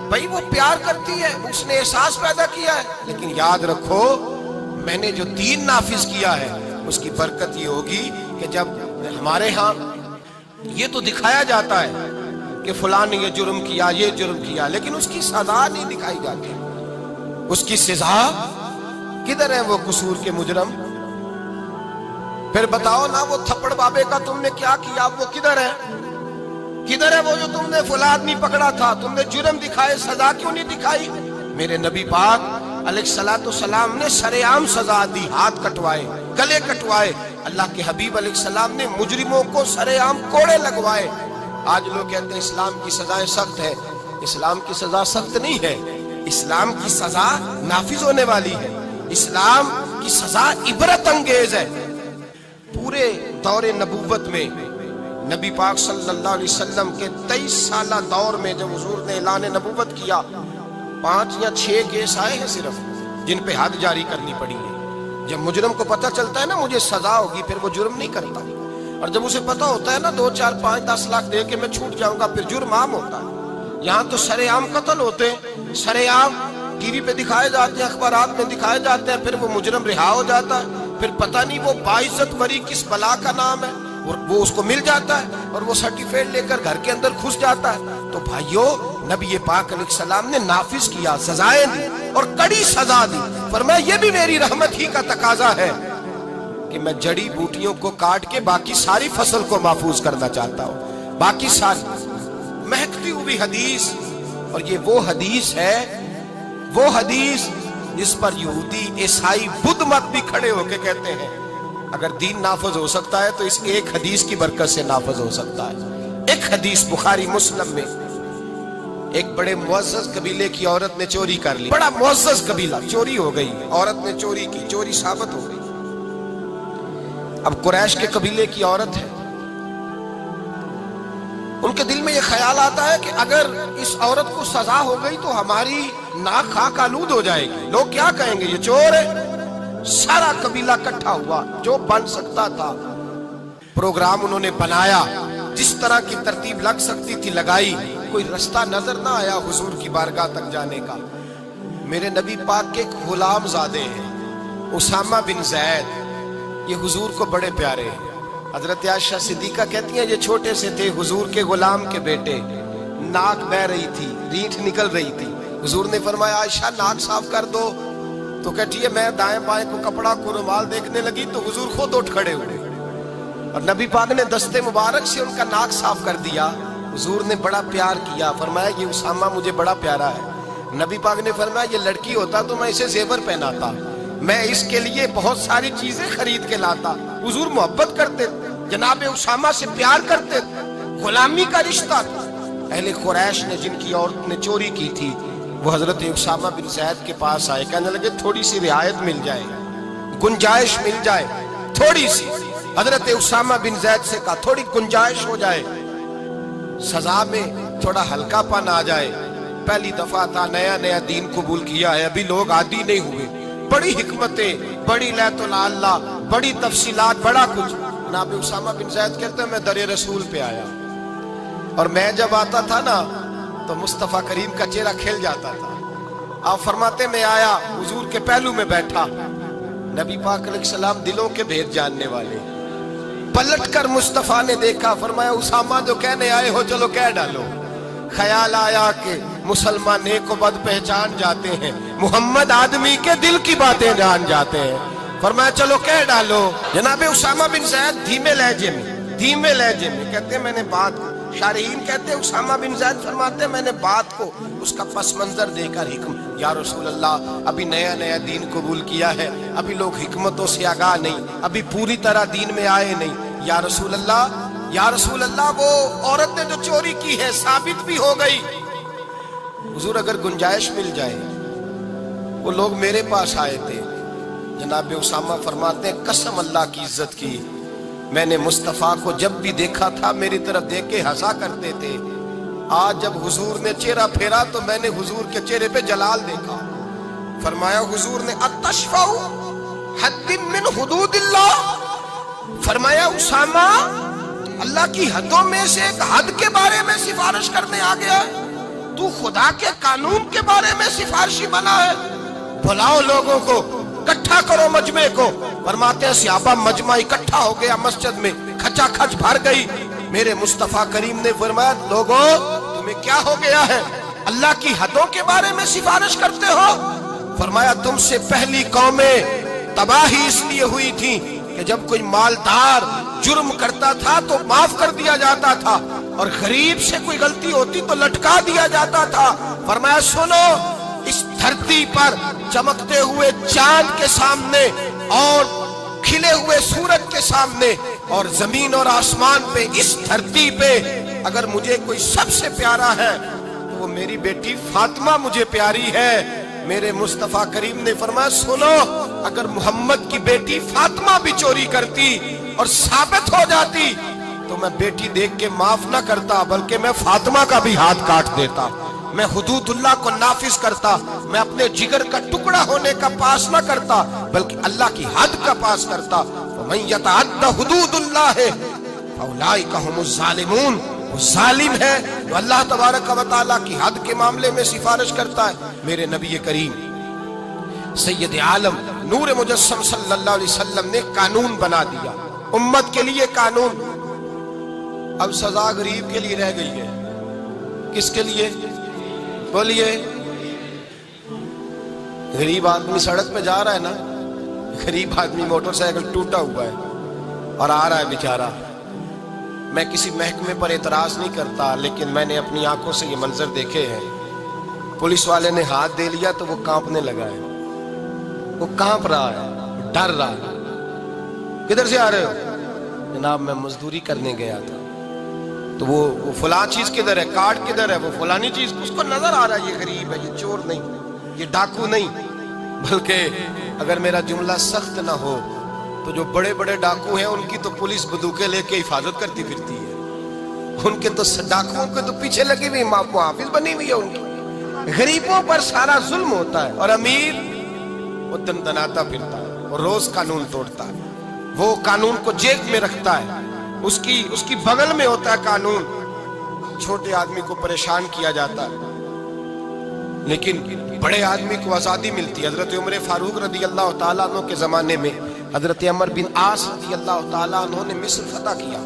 بھائی وہ پیار کرتی ہے، اس نے احساس پیدا کیا ہے، لیکن یاد رکھو میں نے جو دین نافذ کیا ہے اس کی برکت یہ ہوگی کہ جب ہمارے ہاں یہ تو دکھایا جاتا ہے کہ فلاں نے یہ جرم کیا، یہ جرم کیا، لیکن اس کی سزا نہیں دکھائی جاتی۔ اس کی سزا کدھر ہے وہ قصور کے مجرم؟ پھر بتاؤ نا وہ تھپڑ بابے کا تم نے کیا کیا، وہ کدھر ہے؟ کدھر ہے وہ جو تم نے فلاں آدمی پکڑا تھا، تم نے جرم دکھائے، سزا کیوں نہیں دکھائی؟ میرے نبی پاک علیہ السلام نے سرعام سزا دی، ہاتھ کٹوائے، گلے کٹوائے۔ اللہ کے حبیب علیہ السلام نے مجرموں کو سرعام کوڑے لگوائے۔ آج لوگ کہتے ہیں اسلام کی سزائیں سخت ہے، اسلام کی سزا سخت نہیں ہے، اسلام کی سزا نافذ ہونے والی ہے، اسلام کی سزا عبرت انگیز ہے۔ پورے دور نبوت میں نبی پاک صلی اللہ علیہ وسلم کے 23 سالہ دور میں جب حضور نے اعلان نبوت کیا، 5 یا 6 کیس آئے ہیں صرف جن پہ حد جاری کرنی پڑی ہے۔ جب مجرم کو پتہ چلتا ہے نا مجھے سزا ہوگی، پھر وہ جرم نہیں کرتا، اور جب اسے پتہ ہوتا ہے نا 2 4 5 10 لاکھ دے کے میں چھوٹ جاؤں گا، پھر جرم عام ہوتا ہے۔ یہاں تو سرے عام قتل ہوتے ہیں، سرے عام ٹی وی پہ دکھائے جاتے ہیں، اخبارات میں دکھائے جاتے ہیں، پھر وہ مجرم رہا ہو جاتا ہے، پھر پتہ نہیں وہ باعزت مری کس بلا کا نام ہے، اور وہ اس کو مل جاتا ہے اور وہ سرٹیفکیٹ لے کر گھر کے اندر گھس جاتا ہے۔ تو بھائیو، نبی پاک علیہ السلام نے نافذ کیا، سزائیں دی اور کڑی سزا دی۔ فرمایا یہ بھی میری رحمت ہی کا تقاضا ہے کہ میں جڑی بوٹیوں کو کاٹ کے باقی ساری فصل کو محفوظ کرنا چاہتا ہوں، باقی ساری مہکتی ہوئی حدیث۔ اور یہ وہ حدیث ہے، وہ حدیث جس پر یہودی، عیسائی، بدھ مت بھی کھڑے ہو کے کہتے ہیں اگر دین نافذ ہو سکتا ہے تو اس ایک حدیث کی برکت سے نافذ ہو سکتا ہے۔ ایک حدیث بخاری مسلم میں، ایک بڑے معزز قبیلے کی عورت نے چوری کر لی، بڑا معزز قبیلہ، چوری ہو گئی، عورت نے چوری کی، چوری ثابت ہو گئی۔ اب قریش کے قبیلے کی عورت ہے، ان کے دل میں یہ خیال آتا ہے کہ اگر اس عورت کو سزا ہو گئی تو ہماری ناک خاک آلود ہو جائے گی، لوگ کیا کہیں گے یہ چور ہے۔ سارا قبیلہ اکٹھا ہوا، جو بن سکتا تھا پروگرام انہوں نے بنایا، جس طرح کی ترتیب لگ سکتی تھی لگائی، کوئی رستہ نظر نہ آیا حضور کی بارگاہ تک جانے کا۔ میرے نبی پاک کے ایک غلام زادے ہیں اسامہ بن زید، یہ حضور کو بڑے پیارے ہیں۔ حضرت عائشہ صدیقہ کہتی ہیں یہ چھوٹے سے تھے، حضور کے غلام کے بیٹے، ناک بہ رہی تھی، رینٹ نکل رہی تھی، حضور نے فرمایا عائشہ ناک صاف کر دو، تو کہتی ہے میں دائیں بائیں کو کپڑا کو رومال دیکھنے لگی تو حضور خود اٹھ کھڑے ہوئے اور نبی پاک نے دستے مبارک سے ان کا ناک صاف کر دیا۔ حضور نے بڑا پیار کیا، فرمایا یہ اسامہ مجھے بڑا پیارا ہے۔ نبی پاک نے فرمایا یہ لڑکی ہوتا تو میں اسے زیور پہناتا، میں اس کے لیے بہت ساری چیزیں خرید کے لاتا۔ حضور محبت کرتے، جناب اسامہ سے پیار کرتے، غلامی کا رشتہ تھا۔ اہل قریش نے جن کی عورت نے چوری کی تھی وہ حضرت اسامہ بن زید کے پاس آئے، کہنے لگے تھوڑی سی رعایت مل جائے، گنجائش مل جائے تھوڑی سی۔ حضرت اسامہ بن زید سے کہا تھوڑی گنجائش ہو جائے، سزا میں تھوڑا ہلکا پن آ جائے۔ پہلی دفعہ تھا، نیا نیا دین قبول کیا ہے، ابھی لوگ عادی نہیں ہوئے، بڑی حکمتیں، بڑی لیت اللہ، بڑی تفصیلات، بڑا کچھ۔ جناب اسامہ بن زید کہتے ہیں میں در رسول پہ آیا، اور میں جب آتا تھا نا تو مصطفیٰ کریم کا چہرہ کھل جاتا تھا۔ آپ فرماتے میں آیا، حضور کے پہلو میں بیٹھا، نبی پاک علیہ السلام دلوں کے بھید جاننے والے، پلٹ کر مصطفیٰ نے دیکھا، فرمایا اسامہ جو کہنے آئے ہو چلو کہہ ڈالو۔ خیال آیا کہ مسلمان نیک و بد پہچان جاتے ہیں، محمد آدمی کے دل کی باتیں جان جاتے ہیں، فرمایا چلو کہہ ڈالو۔ جناب اسامہ بن زید دھیمے لہجے میں کہتے ہیں میں نے بات، شارحین کہتے ہیں اسامہ بن زید فرماتے ہیں میں نے بات کو اس کا پس منظر دے کر حکم، یا رسول اللہ ابھی نیا نیا دین قبول کیا ہے، ابھی لوگ حکمتوں سے آگاہ نہیں، ابھی پوری طرح دین میں آئے نہیں، یا رسول اللہ وہ عورت نے جو چوری کی ہے ثابت بھی ہو گئی، حضور اگر گنجائش مل جائے۔ وہ لوگ میرے پاس آئے تھے، جناب اسامہ فرماتے ہیں قسم اللہ کی عزت کی، میں نے مصطفیٰ کو جب بھی دیکھا تھا میری طرف دیکھ کے ہنسا کرتے تھے، آج جب حضور نے چہرہ پھیرا تو میں نے حضور کے چہرے پہ جلال دیکھا۔ فرمایا حضور نے اتشفع حد من حدود اللہ، فرمایا اسامہ اللہ کی حدوں میں سے ایک حد کے بارے میں سفارش کرنے آ گیا، تو خدا کے قانون کے بارے میں سفارشی بنا ہے، بلاؤ لوگوں کو، اکٹھا کرو مجمع کو۔ فرماتے ہیں صحابہ مجمع اکٹھا ہو گیا مسجد میں، کھچا کھچ بھر گئی۔ میرے مصطفیٰ کریم نے فرمایا لوگوں تمہیں کیا ہو گیا ہے، اللہ کی حدوں کے بارے میں سفارش کرتے ہو؟ فرمایا تم سے پہلی قومیں تباہی اس لیے ہوئی تھی کہ جب کوئی مالدار جرم کرتا تھا تو معاف کر دیا جاتا تھا، اور غریب سے کوئی غلطی ہوتی تو لٹکا دیا جاتا تھا۔ فرمایا سنو، اس دھرتی پر چمکتے ہوئے چاند کے سامنے اور کھلے ہوئے سورج کے سامنے اور زمین اور آسمان پہ، اس دھرتی پہ اگر مجھے کوئی سب سے پیارا ہے تو وہ میری بیٹی فاطمہ مجھے پیاری ہے۔ میرے مصطفیٰ کریم نے فرمایا سنو، اگر محمد کی بیٹی فاطمہ بھی چوری کرتی اور ثابت ہو جاتی تو میں بیٹی دیکھ کے معاف نہ کرتا، بلکہ میں فاطمہ کا بھی ہاتھ کاٹ دیتا، میں حدود اللہ کو نافذ کرتا، میں اپنے جگر کا ٹکڑا ہونے کا پاس نہ کرتا بلکہ اللہ کی حد کا پاس کرتا۔ وَمَن يَتَعَدَّ حُدُودُ اللَّهِ فَأُولَٰئِكَ هُمُ الظَّالِمُونَ، وہ ظالم ہے جو اللہ تبارک و تعالیٰ کی حد کے معاملے میں سفارش کرتا ہے۔ میرے نبی کریم سید عالم نور مجسم صلی اللہ علیہ وسلم نے قانون بنا دیا، امت کے لیے قانون۔ اب سزا غریب کے لیے رہ گئی ہے، کس کے لیے بولیے؟ غریب آدمی سڑک پہ جا رہا ہے نا، غریب آدمی موٹر سائیکل ٹوٹا ہوا ہے اور آ رہا ہے بیچارہ، میں کسی محکمے پر اعتراض نہیں کرتا، لیکن میں نے اپنی آنکھوں سے یہ منظر دیکھے ہیں، پولیس والے نے ہاتھ دے لیا تو وہ کانپنے لگا ہے، وہ کانپ رہا ہے، ڈر رہا ہے۔ کدھر سے آ رہے ہو؟ جناب میں مزدوری کرنے گیا تھا۔ تو وہ فلاں چیز کدھر ہے، کارڈ کدھر ہے، وہ فلانی چیز، اس کو نظر آ رہا ہے یہ غریب ہے، یہ چور نہیں، یہ ڈاکو نہیں، بلکہ اگر میرا جملہ سخت نہ ہو تو جو بڑے بڑے ڈاکو ہیں ان کی تو پولیس بندوقیں لے کے حفاظت کرتی پھرتی ہے، ان کے تو ڈاکوؤں کے تو پیچھے لگی ہوئی محافظ بنی ہوئی ہے ان کی۔ غریبوں پر سارا ظلم ہوتا ہے، اور امیر وہ دندناتا پھرتا ہے، وہ روز قانون توڑتا ہے، وہ قانون کو جیب میں رکھتا ہے، اس کی بغل میں ہوتا ہے قانون، چھوٹے آدمی کو پریشان کیا جاتا ہے، لیکن بڑے آدمی کو آزادی ملتی ہے۔ حضرت عمر فاروق رضی اللہ تعالیٰ عنہ کے زمانے میں حضرت عمر بن عاص رضی اللہ تعالیٰ عنہ نے مصر فتح کیا،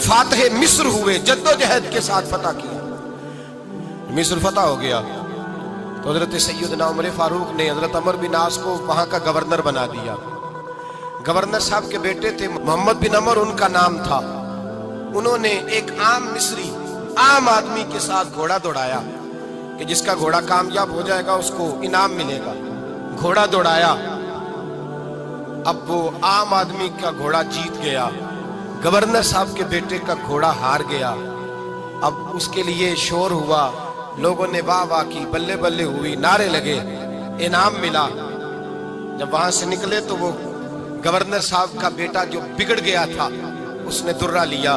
فاتح مصر ہوئے، جد و جہد کے ساتھ فتح کیا، مصر فتح ہو گیا تو حضرت سیدنا عمر فاروق نے حضرت عمر بن عاص کو وہاں کا گورنر بنا دیا۔ گورنر صاحب کے بیٹے تھے محمد بن عمر ان کا نام تھا، انہوں نے ایک عام مصری عام آدمی کے ساتھ گھوڑا دوڑایا کہ جس کا گھوڑا کامیاب ہو جائے گا اس کو انعام ملے گا، گھوڑا دوڑایا، اب وہ عام آدمی کا گھوڑا جیت گیا، گورنر صاحب کے بیٹے کا گھوڑا ہار گیا، اب اس کے لیے شور ہوا، لوگوں نے واہ واہ کی، بلے بلے ہوئی، نعرے لگے، انعام ملا۔ جب وہاں سے نکلے تو وہ گورنر صاحب کا بیٹا جو بگڑ گیا تھا اس نے درہ لیا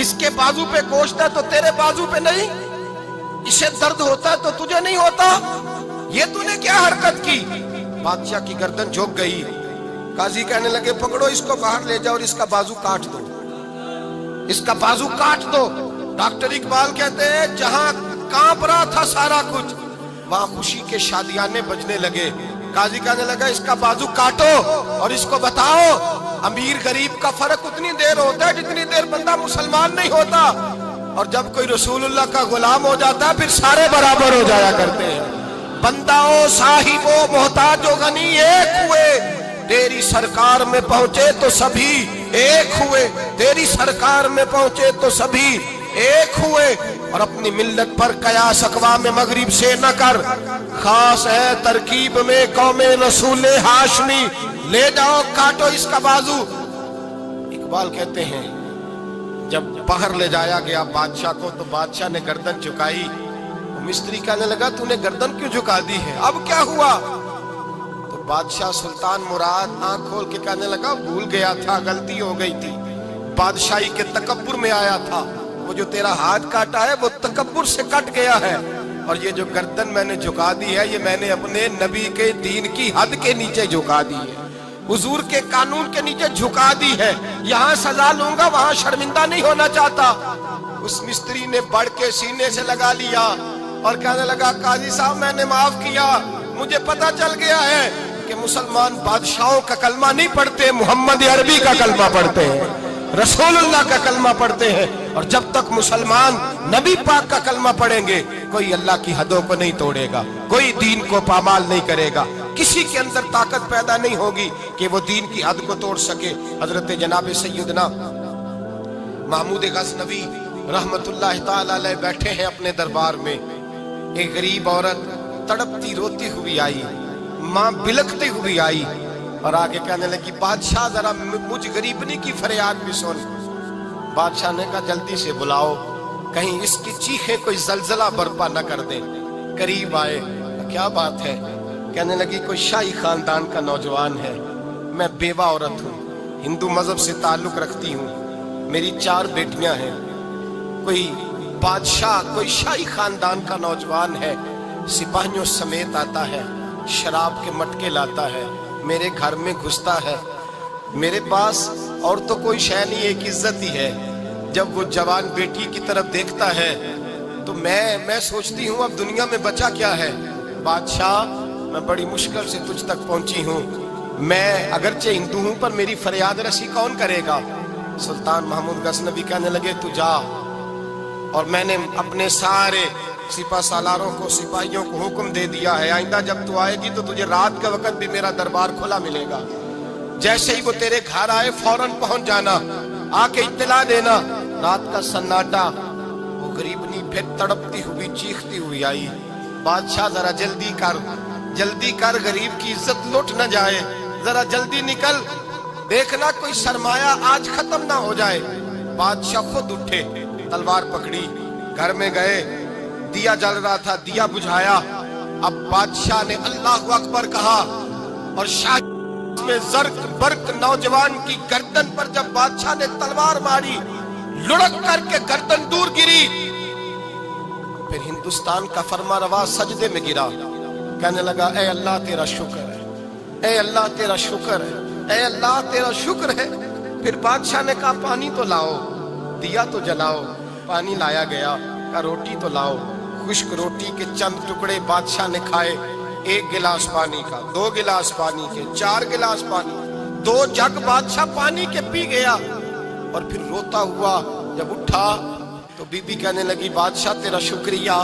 اس کے بازو پہ گوشت ہے تو تیرے بازو پہ نہیں، اسے درد ہوتا ہے تو تجھے نہیں ہوتا، یہ تو نے کیا حرکت کی؟ بادشاہ کی گردن جھک گئی۔ قاضی کہنے لگے پکڑو اس کو باہر لے جاؤ اور اس کا بازو کاٹ دو، اس کا بازو کاٹ دو۔ ڈاکٹر اقبال کہتے ہیں جہاں کانپ رہا تھا سارا کچھ، وہاں خوشی کے شادیانے بجنے لگے۔ قاضی کہنے لگا اس کا بازو کاٹو اور اس کو بتاؤ امیر غریب کا فرق اتنی دیر ہوتا ہے جتنی دیر بندہ مسلمان نہیں ہوتا، اور جب کوئی رسول اللہ کا غلام ہو جاتا ہے پھر سارے برابر ہو جایا کرتے ہیں۔ بندہ و صاحب و محتاج و غنی ایک ہوئے، تیری سرکار میں پہنچے تو سبھی ایک ہوئے، تیری سرکار میں پہنچے تو سبھی ایک ہوئے۔ اور اپنی ملت پر قیاس اقوام مغرب سے نہ کر، خاص ہے ترکیب میں قوم رسول ہاشمی، لے جاؤ کاٹو اس کا بازو۔ اقبال کہتے ہیں جب باہر لے جایا گیا بادشاہ کو تو بادشاہ نے گردن جھکائی۔ مستری کہنے لگا تو نے گردن کیوں جھکا دی ہے، اب کیا ہوا؟ تو بادشاہ سلطان مراد آنکھ کھول کے کہنے لگا بھول گیا تھا، غلطی ہو گئی تھی، بادشاہی کے تکبر میں آیا تھا، وہ جو تیرا ہاتھ کاٹا ہے وہ تکبر سے کٹ گیا ہے، اور یہ جو گردن میں نے جھکا دی ہے یہ میں نے اپنے نبی کے دین کی حد کے نیچے جھکا دی ہے، حضور کے قانون کے نیچے جھکا دی ہے، یہاں سزا لوں گا وہاں شرمندہ نہیں ہونا چاہتا۔ اس مستری نے بڑھ کے سینے سے لگا لیا اور کہنے لگا قاضی صاحب میں نے معاف کیا، مجھے پتا چل گیا ہے کہ مسلمان بادشاہوں کا کلمہ نہیں پڑھتے، محمد عربی کا کلمہ پڑھتے ہیں، رسول اللہ کا کلمہ پڑھتے ہیں، اور جب تک مسلمان نبی پاک کا کلمہ پڑھیں گے کوئی اللہ کی حدوں کو نہیں توڑے گا، کوئی دین کو پامال نہیں کرے گا، کسی کے اندر طاقت پیدا نہیں ہوگی کہ وہ دین کی حد کو توڑ سکے۔ حضرت جناب سیدنا محمود غزنوی رحمت اللہ تعالی علیہ بیٹھے ہیں اپنے دربار میں، ایک غریب عورت تڑپتی روتی ہوئی آئی، ماں بلکتی ہوئی آئی اور آگے کہنے لگی بادشاہ ذرا مجھ غریبنی کی فریاد بھی سن۔ بادشاہ نے کہا جلدی سے بلاؤ، کہیں اس کی چیخیں کوئی زلزلہ برپا نہ کر دے۔ قریب آئے، کیا بات ہے؟ کہنے لگی کوئی شاہی خاندان کا نوجوان ہے، میں بیوہ عورت ہوں، ہندو مذہب سے تعلق رکھتی ہوں، میری 4 بیٹیاں ہیں، کوئی بادشاہ کوئی شاہی خاندان کا نوجوان ہے، سپاہیوں سمیت آتا ہے، شراب کے مٹکے لاتا ہے، میرے گھر میں گھستا ہے، میرے پاس اور تو کوئی شے نہیں، ایک عزت ہی ہے، جب وہ جوان بیٹی کی طرف دیکھتا ہے تو میں سوچتی ہوں اب دنیا میں بچا کیا ہے۔ بادشاہ میں بڑی مشکل سے تجھ تک پہنچی ہوں، میں اگرچہ ہندو ہوں پر میری فریاد رسی کون کرے گا؟ سلطان محمود غزنوی کہنے لگے تو جا، اور میں نے اپنے سارے سپاہ سالاروں کو سپاہیوں کو حکم دے دیا ہے آئندہ جب تو آئے گی تو تجھے رات کے وقت بھی میرا دربار کھلا ملے گا، جیسے ہی وہ تیرے گھر آئے فوراً پہنچ جانا، آ کے اطلاع دینا۔ رات کا سناٹا، وہ غریبنی پھر تڑپتی ہوئی چیختی ہوئی آئی، بادشاہ ذرا جلدی کر غریب کی عزت لٹ نہ جائے، ذرا جلدی نکل، دیکھنا کوئی سرمایہ آج ختم نہ ہو جائے۔ بادشاہ خود اٹھے، تلوار پکڑی، گھر میں گئے، دیا جل رہا تھا، دیا بجھایا، اب بادشاہ نے اللہ اکبر کہا، اور شاہ میں زرق برق نوجوان کی گردن پر جب بادشاہ نے تلوار ماری، لڑک کر کے گردن دور گری، پھر ہندوستان کا فرما روا سجدے میں گرا، کہنے لگا اے اللہ تیرا شکر ہے، اے اللہ تیرا شکر ہے، اے اللہ تیرا شکر ہے۔ پھر بادشاہ نے کہا پانی تو لاؤ، دیا تو جلاؤ، پانی لایا گیا، کہا روٹی تو لاؤ، خشک روٹی کے چند ٹکڑے بادشاہ نے کھائے، 1 گلاس پانی کا، 2 گلاس پانی کے، 4 گلاس پانی، 2 جگ بادشاہ پانی کے پی گیا، اور پھر روتا ہوا جب اٹھا تو بی بی کہنے لگی بادشاہ تیرا شکریہ،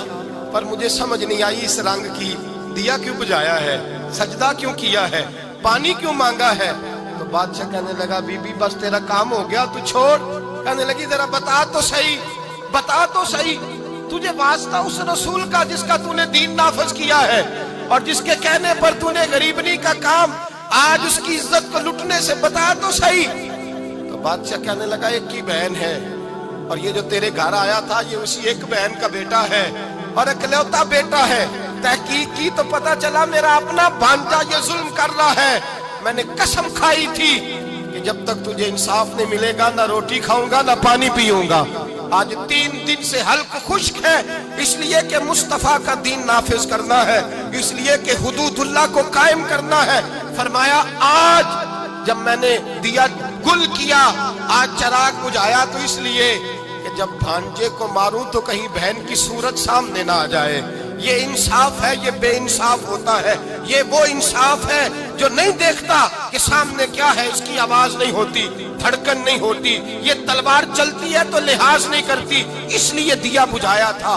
پر مجھے سمجھ نہیں آئی اس رنگ کی، دیا کیوں بجھایا ہے، سجدہ کیوں کیا ہے، پانی کیوں مانگا ہے؟ تو بادشاہ کہنے لگا بی بی بس تیرا کام ہو گیا تو چھوڑ۔ کہنے لگی ذرا بتا تو صحیح، تجھے واسطہ اس رسول کا جس کا تو نے دین نافذ کیا ہے، اور جس کے کہنے پر تو نے غریبنی کا کام آج اس کی عزت کو لٹنے سے بتا تو صحیح۔ تو بادشاہ کہنے لگا ایک کی بہن ہے، اور یہ جو تیرے گھر آیا تھا یہ اسی ایک بہن کا بیٹا ہے، اور اکلوتا بیٹا ہے، تحقیق کی تو پتا چلا میرا اپنا بھانجا یہ ظلم کر رہا ہے، میں نے قسم کھائی تھی کہ جب تک تجھے انصاف نہیں ملے گا نہ روٹی کھاؤں گا نہ پانی پیوں گا۔ آج 3 دن سے حلق خشک ہے، اس لیے کہ مصطفیٰ کا دین نافذ کرنا ہے، اس لیے کہ حدود اللہ کو قائم کرنا ہے۔ فرمایا آج جب میں نے دیا گل کیا، آج چراغ بجھایا تو اس لیے کہ جب بھانجے کو ماروں تو کہیں بہن کی صورت سامنے نہ آ جائے۔ یہ انصاف ہے، یہ بے انصاف ہوتا ہے۔ یہ وہ انصاف ہے جو نہیں دیکھتا کہ سامنے کیا ہے، اس کی آواز نہیں ہوتی، دھڑکن نہیں ہوتی، یہ تلوار چلتی ہے تو لحاظ نہیں کرتی، اس لیے دیا بجھایا تھا۔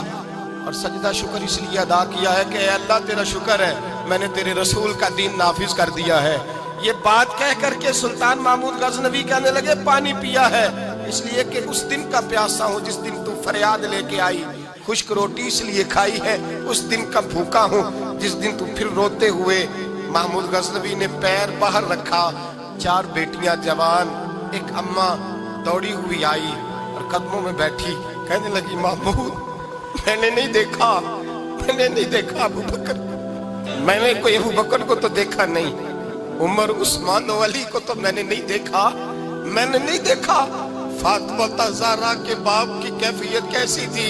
اور سجدہ شکر اس لیے ادا کیا ہے کہ اے اللہ تیرا شکر ہے، میں نے تیرے رسول کا دین نافذ کر دیا ہے۔ یہ بات کہہ کر کے سلطان محمود غزنوی کہنے لگے پانی پیا ہے، اس لیے کہ اس دن کا پیاسا ہوں جس دن تو فریاد لے کے آئی، خشک روٹی اس لیے کھائی ہے، اس دن کا بھوکا ہوں جس دن تو پھر روتے ہوئے۔ محمود غزنوی نے پیر باہر رکھا، 4 بیٹیاں جوان، ایک اماں دوڑی ہوئی آئی اور قدموں میں بیٹھی، کہنے لگی محمود میں نے نہیں دیکھا ابو بکر، میں نے کوئی ابو بکر کو تو دیکھا نہیں، عمر عثمان و علی کو تو میں نے نہیں دیکھا، فاطمہ زہرا کے باپ کی کیفیت کیسی تھی،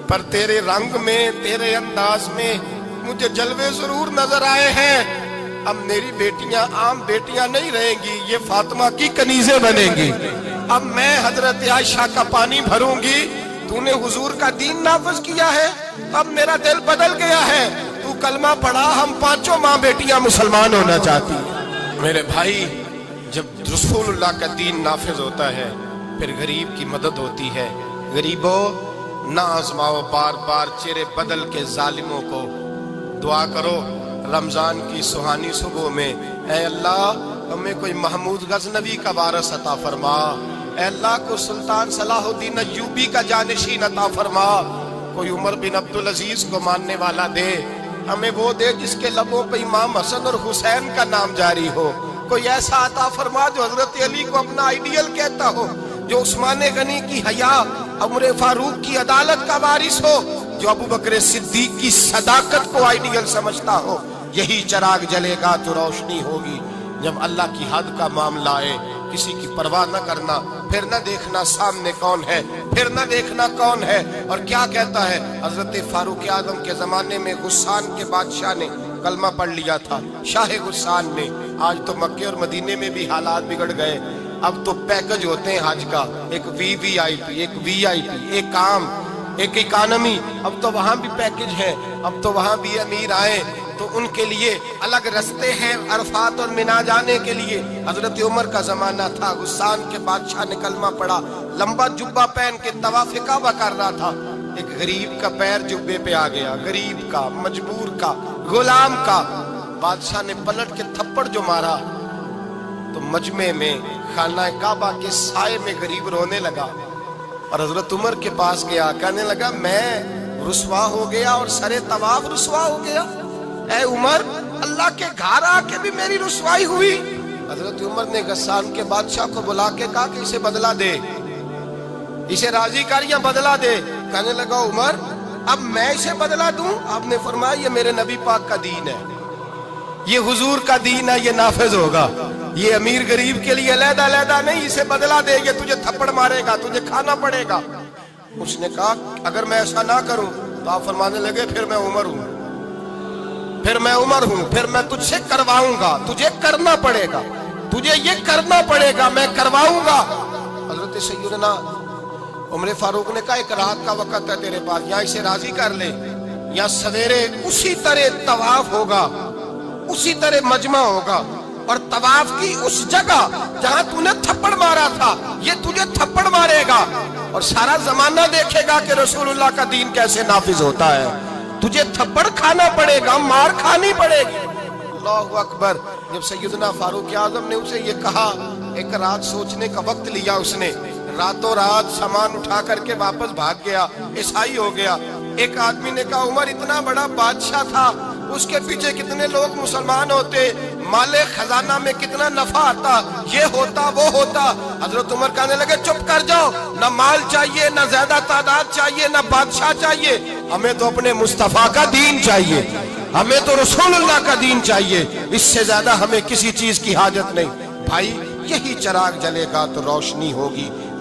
پر تیرے رنگ میں، تیرے انداز میں مجھے جلوے ضرور نظر آئے ہیں۔ اب میری بیٹیاں عام بیٹیاں نہیں رہیں گی، یہ فاطمہ کی کنیزیں بنیں گی۔ اب میں حضرت عائشہ کا پانی بھروں گی، تو نے حضور کا دین نافذ کیا ہے، اب میرا دل بدل گیا ہے، تو کلمہ پڑھا، ہم 5 ماں بیٹیاں مسلمان ہونا چاہتی ہیں۔ میرے بھائی، جب رسول اللہ کا دین نافذ ہوتا ہے پھر غریب کی مدد ہوتی ہے۔ غریبوں نہ آزماؤ بار بار چہرے بدل کے ظالموں کو، دعا کرو رمضان کی سہانی صبح میں، اے اللہ ہمیں کوئی محمود غزنوی کا وارث عطا فرما، اے اللہ کو سلطان صلاح الدین ایوبی کا جانشین عطا فرما، کوئی عمر بن عبدالعزیز کو ماننے والا دے، ہمیں وہ دے جس کے لبوں پہ امام حسن اور حسین کا نام جاری ہو، کوئی ایسا عطا فرما جو حضرت علی کو اپنا آئیڈیل کہتا ہو، جو عثمان غنی کی حیا، عمر فاروق کی عدالت کا وارث ہو، جو ابو بکر صدیق کی صداقت کو آئیڈیل سمجھتا ہو۔ یہی چراغ جلے گا تو روشنی ہوگی۔ جب اللہ کی حد کا معاملہ آئے کسی کی پرواہ نہ کرنا، پھر نہ دیکھنا سامنے کون ہے، پھر نہ دیکھنا کون ہے اور کیا کہتا ہے۔ حضرت فاروق اعظم کے زمانے میں غسان کے بادشاہ نے کلمہ پڑھ لیا تھا، شاہ غسان نے۔ آج تو مکے اور مدینے میں بھی حالات بگڑ گئے، اب تو پیکج ہوتے ہیں حج کا، ایک VIP، ایک VIP، ایک عام، ایک اکانومی، اب تو وہاں بھی پیکج ہے، اب تو وہاں بھی امیر آئے تو ان کے لیے الگ رستے ہیں عرفات اور منا جانے کے لیے۔ حضرت عمر کا زمانہ تھا، غسان کے بادشاہ نے کلمہ پڑھا، لمبا جبہ پہن کے طواف کعبہ کر رہا تھا، ایک غریب کا پیر جبے پہ آ گیا، غریب کا، مجبور کا، غلام کا۔ بادشاہ نے پلٹ کے تھپڑ جو مارا تو مجمع میں خانہ کعبہ کے سائے میں غریب رونے لگا اور حضرت عمر کے پاس گیا، کہنے لگا میں رسوا ہو گیا اور سرے طواف رسوا ہو گیا، اے عمر اللہ کے گھر آ کے بھی میری رسوائی ہوئی۔ حضرت عمر نے غسان کے بادشاہ کو بلا کے کہا کہ اسے بدلہ دے، اسے راضی کر یا بدلہ دے۔ کہنے لگا عمر اب میں اسے بدلہ دوں؟ آپ نے فرمایا یہ میرے نبی پاک کا دین ہے، یہ حضور کا دین ہے، یہ نافذ ہوگا، یہ امیر غریب کے لیے علیحدہ علیحدہ نہیں، اسے بدلہ دے، یہ تجھے تھپڑ مارے گا، تجھے کھانا پڑے گا۔ اس نے کہا اگر میں ایسا نہ کروں تو آپ فرمانے لگے پھر میں عمر ہوں، پھر میں تجھ سے کرواؤں گا، تجھے کرنا پڑے گا، تجھے یہ کرنا پڑے گا، میں کرواؤں گا۔ حضرت سیدنا عمر فاروق نے کہا ایک رات کا وقت ہے تیرے پاس، یا اسے راضی کر لے یا سویرے اسی طرح طواف ہوگا، اسی طرح مجمع ہوگا اور طواف کی اس جگہ جہاں تو نے تھپڑ مارا تھا یہ تجھے تھپڑ مارے گا اور سارا زمانہ دیکھے گا کہ رسول اللہ کا دین کیسے نافذ ہوتا ہے، تجھے تھپڑ کھانا پڑے گا، مار کھانی پڑے گی۔ اللہ اکبر۔ جب سیدنا فاروق اعظم نے اسے یہ کہا، ایک رات سوچنے کا وقت لیا، اس نے راتوں رات سامان اٹھا کر کے واپس بھاگ گیا، عیسائی ہو گیا۔ ایک آدمی نے کہا عمر اتنا بڑا بادشاہ تھا، اس کے پیچھے کتنے لوگ مسلمان ہوتے، مال خزانہ میں کتنا نفع آتا، یہ ہوتا وہ ہوتا۔ حضرت عمر کہنے لگے چپ کر جاؤ، نہ مال چاہیے، نہ زیادہ تعداد چاہیے، نہ بادشاہ چاہیے، ہمیں تو اپنے مصطفیٰ کا دین چاہیے، ہمیں تو رسول اللہ کا دین چاہیے، اس سے زیادہ ہمیں کسی چیز کی حاجت نہیں۔ بھائی یہی چراغ جلے گا تو روشنی ہوگی،